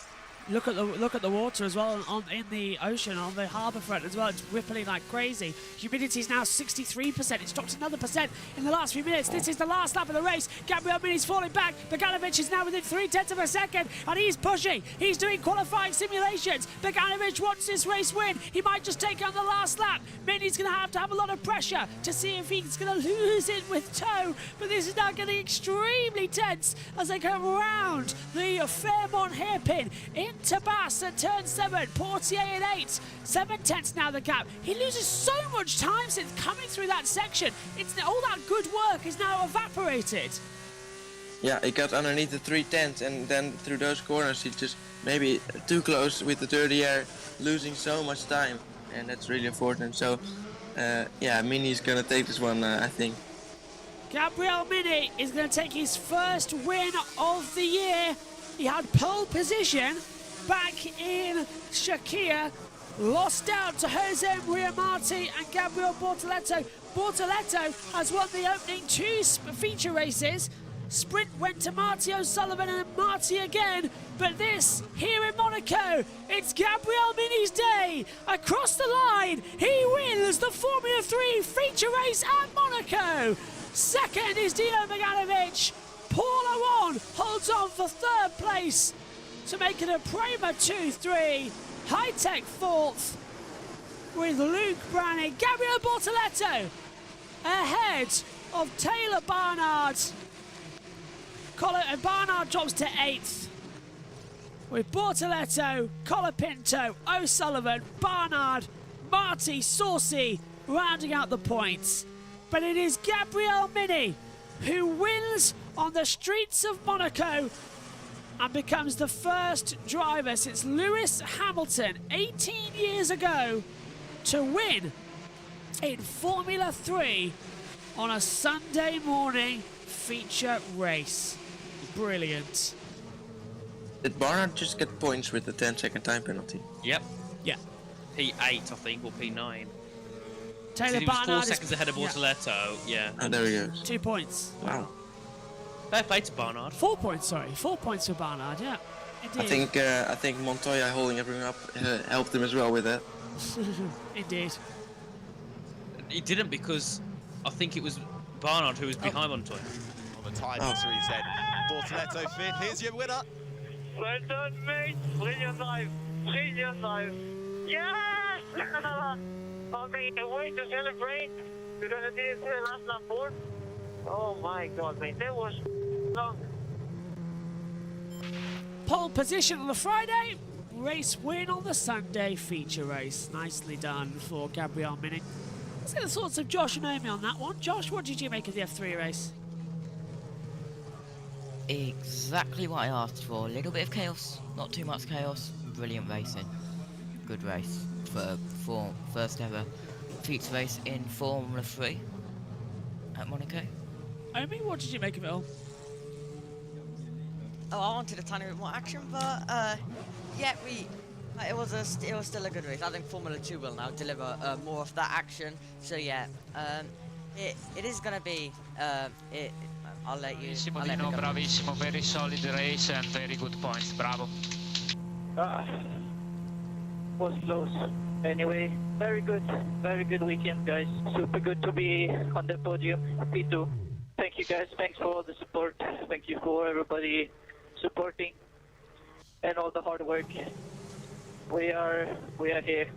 Look at the water as well in the ocean, on the harbour front as well. It's rippling like crazy. Humidity is now 63%. It's dropped another percent in the last few minutes. This is the last lap of the race. Gabriel Mini's falling back. Beganovic is now within 0.3 of a second, and he's pushing. He's doing qualifying simulations. Beganovic wants this race win. He might just take on the last lap. Mini's going to have a lot of pressure to see if he's going to lose it with toe. But this is now getting extremely tense as they come around the Fairmont hairpin into Bass at turn 7. Portier at 8. 7/10 now the gap. He loses so much time since coming through that section. It's all that good work is now evaporated. Yeah, he got underneath the 3/10 and then through those corners he just maybe too close with the dirty air, losing so much time, and that's really unfortunate. So yeah, Mini's gonna take this one, I think. Gabriel Mini is going to take his first win of the year. He had pole position back in Shakir, lost out to Jose Maria Marti and Gabriel Bortoleto. Bortoleto has won the opening 2 feature races. Sprint went to Marty O'Sullivan and Marty again, but this, here in Monaco, it's Gabriel Mini's day. Across the line, he wins the Formula 3 feature race at Monaco. Second is Dino Beganovic. Paul Awan holds on for 3rd place to make it a Prema 2-3. High-Tech 4th with Luke Branning. Gabriel Bortoleto ahead of Taylor Barnard. Barnard drops to 8th with Bortoleto, Colapinto, O'Sullivan, Barnard, Marty, Saucy rounding out the points. But it is Gabriel Mini who wins on the streets of Monaco and becomes the first driver since Lewis Hamilton 18 years ago to win in Formula 3 on a Sunday morning feature race. Brilliant. Did Barnard just get points with the 10-second time penalty? Yep. Yeah. P8, I think, or P9. Taylor He was 4 Barnard seconds ahead of Bortoleto, yeah. Oh, there he goes. 2 points. Wow. Fair play to Barnard. 4 points, sorry. 4 points for Barnard, yeah. Indeed. I think Montoya holding everything up helped him as well with that. Indeed. He didn't, because I think it was Barnard who was behind Montoya. On the time series then. Bortoleto 5th. Here's your winner. Well done, mate. Brilliant dive. Brilliant dive. Yes! Okay, a way to celebrate. We're gonna do it to the last lap 4. Oh my god, mate. That was long. Pole position on the Friday, race win on the Sunday feature race. Nicely done for Gabriel Mini. Let's get the thoughts of Josh and Amy on that one. Josh, what did you make of the F3 race? Exactly what I asked for. A little bit of chaos, not too much chaos. Brilliant racing. Good race for first ever feature race in Formula 3 at Monaco. Amy, what did you make of it all? Oh, I wanted a tiny bit more action, but yeah, it was still a good race. I think Formula 2 will now deliver more of that action. So yeah, it is gonna be. I'll let you. Bravissimo I'll let Dino, you go. bravissimo, very solid race and very good points. Bravo. Was close. Anyway, very good weekend, guys. Super good to be on the podium. P2. Thank you, guys. Thanks for all the support. Thank you for everybody supporting and all the hard work. We are here.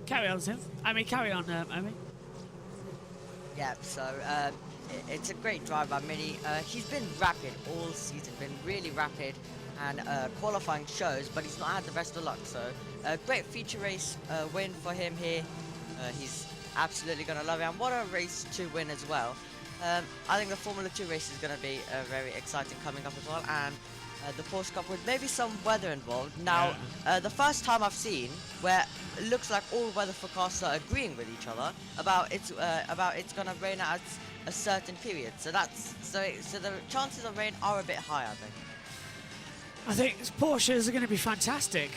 Carry on, Sim. Carry on, Amy. Yeah, so it's a great drive by Mini. He's been rapid all season, been really rapid, and qualifying shows, but he's not had the best of luck. So a great feature race win for him here. He's absolutely going to love it, and what a race to win as well. I think the Formula 2 race is going to be very exciting coming up as well, and the Porsche Cup with maybe some weather involved. Now, the first time I've seen where it looks like all weather forecasts are agreeing with each other about it's going to rain at a certain period. So so the chances of rain are a bit high, I think. I think Porsches are going to be fantastic.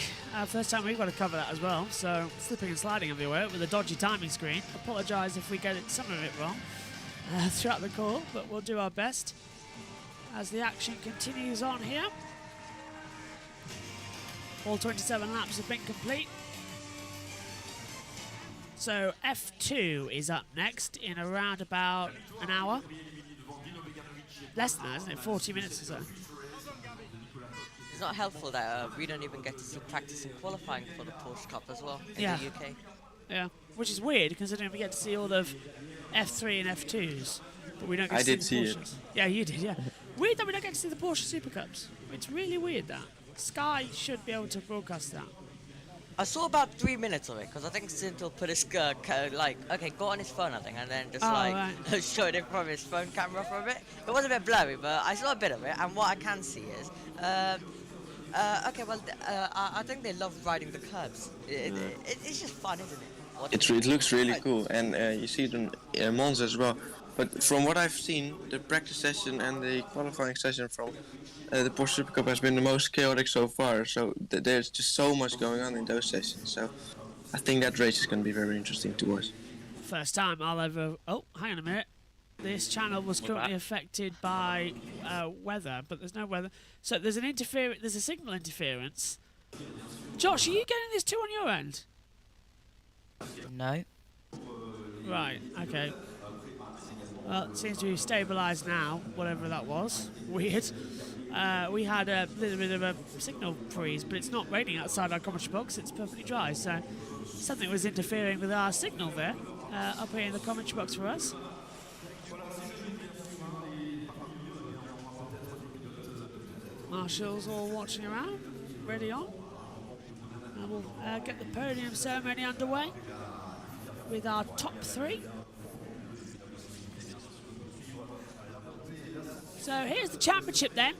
First time we've got to cover that as well. So slipping and sliding everywhere with a dodgy timing screen. Apologise if we get some of it wrong throughout the call, but we'll do our best as the action continues on here. All 27 laps have been complete. So F2 is up next in around about an hour. Less than that, isn't it? 40 minutes or so. It's not helpful that we don't even get to see practice and qualifying for the Porsche Cup as well in the UK. Yeah, which is weird considering we get to see all of F3 and F2s, but we don't get to see the Porsches. It. Yeah, you did, yeah. Weird that we don't get to see the Porsche Super Cups. It's really weird that. Sky should be able to broadcast that. I saw about 3 minutes of it because I think Sintel put his got on his phone, I think, and then just showed it from his phone camera for a bit. It was a bit blurry, but I saw a bit of it, and what I can see is I think they love riding the curbs. It's just fun, isn't it? It looks really cool, and you see it in Monza as well. But from what I've seen, the practice session and the qualifying session from the Porsche Super Cup has been the most chaotic so far. So there's just so much going on in those sessions. So I think that race is going to be very interesting to watch. First time I'll ever... Oh, hang on a minute. This channel was currently affected by weather, but there's no weather. So there's an interference. There's a signal interference. Josh, are you getting this too on your end? No. Right. Okay. Well, it seems to be stabilised now. Whatever that was. Weird. We had a little bit of a signal freeze, but it's not raining outside our commentary box. It's perfectly dry. So something was interfering with our signal there up here in the commentary box for us. Marshall's all watching around, ready on. And we'll get the podium ceremony underway with our top three. So here's the championship then.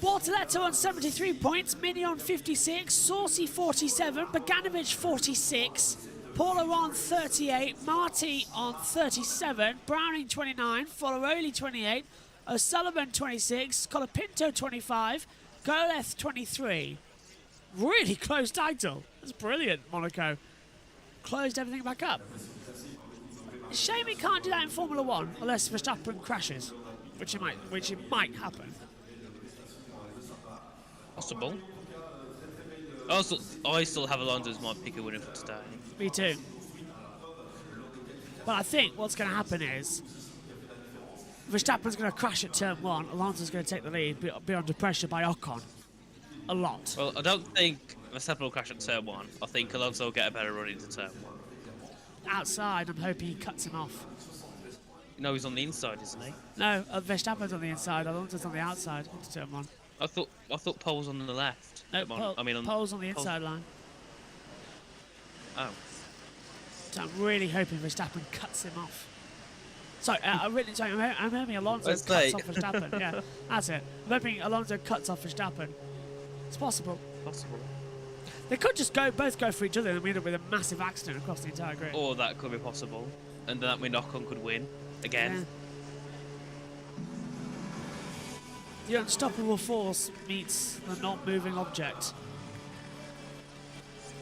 Bortoleto on 73 points, Mini on 56, Saucy 47, Boganovic 46, Paula on 38, Marty on 37, Browning 29, Foloroli 28, O'Sullivan 26, Colapinto 25, Goleth 23. Really close title. That's brilliant, Monaco. Closed everything back up. Shame he can't do that in Formula 1 unless Verstappen crashes, which it might happen. Possible. I still have Alonso as my pick of winner for today. Me too. But I think what's going to happen is Verstappen's going to crash at turn 1, Alonso's going to take the lead, be under pressure by Ocon. A lot. Well, I don't think Verstappen will crash at turn 1. I think Alonso will get a better run into turn 1. Outside, I'm hoping he cuts him off. No, he's on the inside, isn't he? No, Verstappen's on the inside, Alonso's on the outside into turn 1. I thought Paul was on the left. No, Pole's on the Pole. inside line. Oh. So I'm really hoping Verstappen cuts him off. Sorry, I'm hoping Alonso cuts off Verstappen. Yeah, that's it. I'm hoping Alonso cuts off Verstappen. It's possible. Possible. They could just both go for each other and we end up with a massive accident across the entire grid. Or that could be possible. And that means Ocon could win again. Yeah. The unstoppable force meets the not moving object.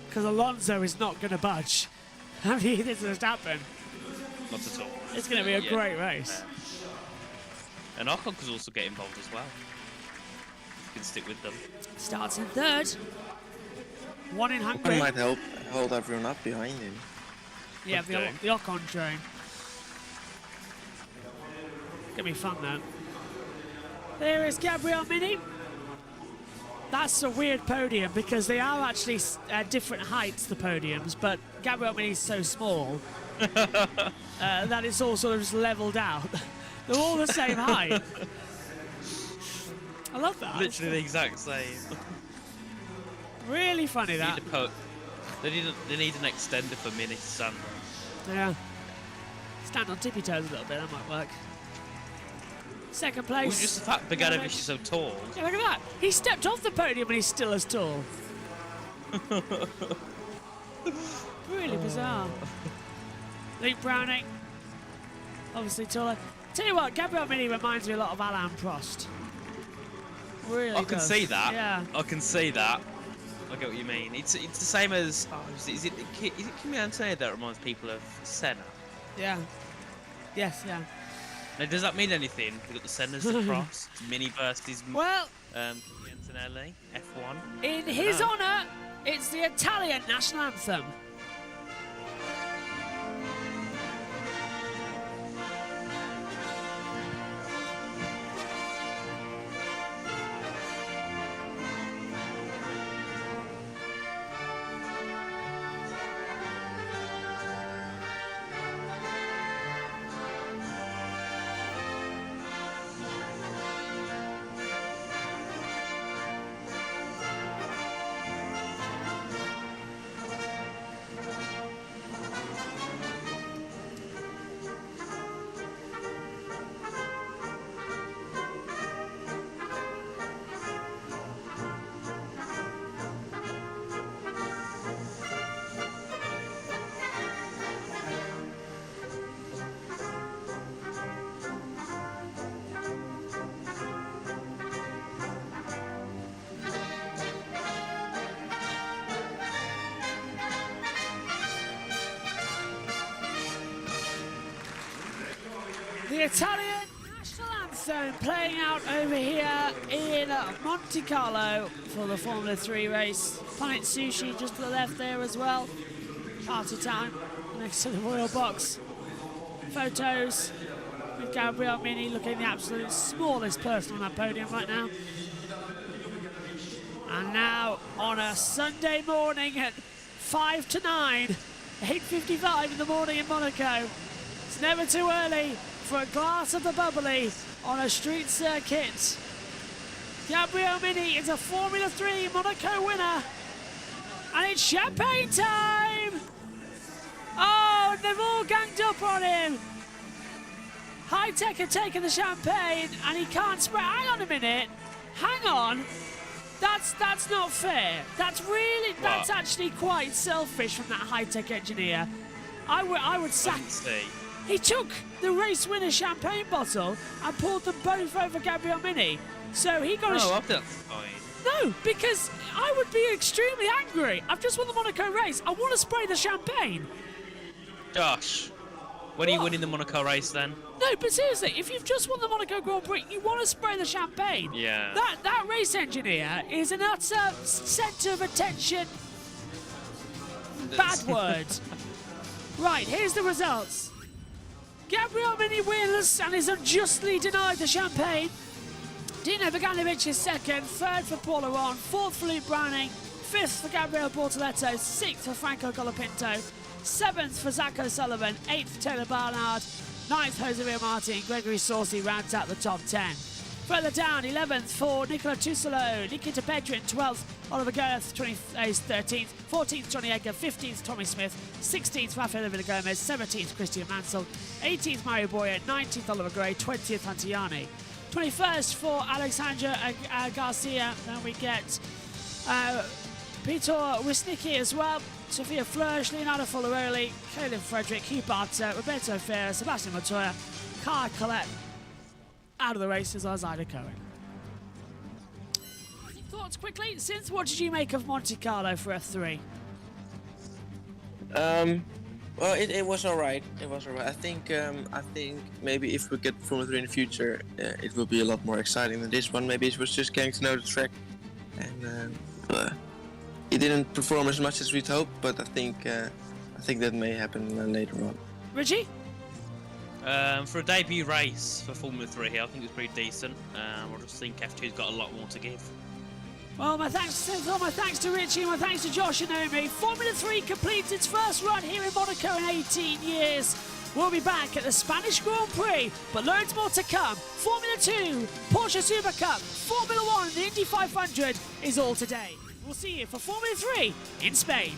Because Alonso is not going to budge. I mean, this has happened. Not at all. It's going to be a great race. And Ocon could also get involved as well. You can stick with them. Starts in third. One in Hungary. Ocon might help hold everyone up behind him. Yeah, the Ocon train. It's going to be fun though. There is Gabriel Mini. That's a weird podium because they are actually different heights, the podiums, but Gabriel Mini is so small that it's all sort of just leveled out. They're all the same height. I love that. Literally the exact same. Really funny that. They need an extender for Mini to stand on. Yeah. Stand on tippy toes a little bit, that might work. Second Well, place. just the fact Bogdanovic is so tall. Yeah, look at that. He stepped off the podium and he's still as tall. Really bizarre. Luke Browning, obviously taller. Tell you what, Gabriel Mini reminds me a lot of Alain Prost. Really I can does. see that. Yeah. I can see that. I get what you mean. It's the same as is it Kimi Antonelli that reminds people of Senna? Yeah. Yes, yeah. Now, does that mean anything? We got the Senna's the cross, Mini versus Well, Kimi Antonelli, F1. in his honour, it's the Italian national anthem. The Italian national anthem playing out over here in Monte Carlo for the Formula 3 race. Planet Sushi just to the left there as well. Party time next to the Royal Box. Photos with Gabriel Mini looking the absolute smallest person on that podium right now. And now on a Sunday morning at 5 to 9, 8:55 in the morning in Monaco. It's never too early for a glass of the bubbly on a street circuit. Gabriel Mini is a Formula 3 Monaco winner. And it's champagne time! Oh, they've all ganged up on him. High-Tech had taken the champagne and he can't spray. Hang on a minute. Hang on. That's not fair. That's actually quite selfish from that High-Tech engineer. I would sack. He took the race winner champagne bottle and poured them both over Gabriel Mini. So he got I think that's fine. No, because I would be extremely angry. I've just won the Monaco race. I want to spray the champagne. Josh, when are you winning the Monaco race then? No, but seriously, if you've just won the Monaco Grand Prix, you want to spray the champagne. Yeah. That race engineer is an utter centre of attention. Bad word. Right, here's the results. Gabriel Mini wins and is unjustly denied the champagne. Dino Bogdanovic is second, third for Paul Aron, fourth for Luke Browning, fifth for Gabriel Bortoletto, sixth for Franco Colapinto, seventh for Zach O'Sullivan, eighth for Taylor Barnard, ninth Jose Martin, Gregory Saucy rounds out the top 10. Further down, 11th for Nicola Tusolo, Nikita Pedrin, 12th, Oliver Girth, 13th, 14th, Johnny Edgar, 15th, Tommy Smith, 16th, Rafael Villagomez, 17th, Christian Mansell, 18th, Mario Boyer, 19th, Oliver Gray, 20th, Hantiani. 21st for Alexandra Garcia. Then we get Peter Wisnicki as well, Sophia Flörsch, Leonardo Foloroli, Caleb Frederick, Hugh Barter, Roberto Ferrer, Sebastian Montoya, Kai Collette. Out of the race is Ida Cohen. Thoughts quickly? Synth, what did you make of Monte Carlo for F3? Well, it was alright. It was alright. I think maybe if we get Formula 3 in the future, it will be a lot more exciting than this one. Maybe it was just getting to know the track, and it didn't perform as much as we'd hoped. But I think that may happen later on. Richie? For a debut race for Formula 3 here, I think it's pretty decent. I just think F2's got a lot more to give. Well, my thanks to Richie, my thanks to Josh and Naomi. Formula 3 completes its first run here in Monaco in 18 years. We'll be back at the Spanish Grand Prix, but loads more to come. Formula 2, Porsche Super Cup, Formula 1, the Indy 500 is all today. We'll see you for Formula 3 in Spain.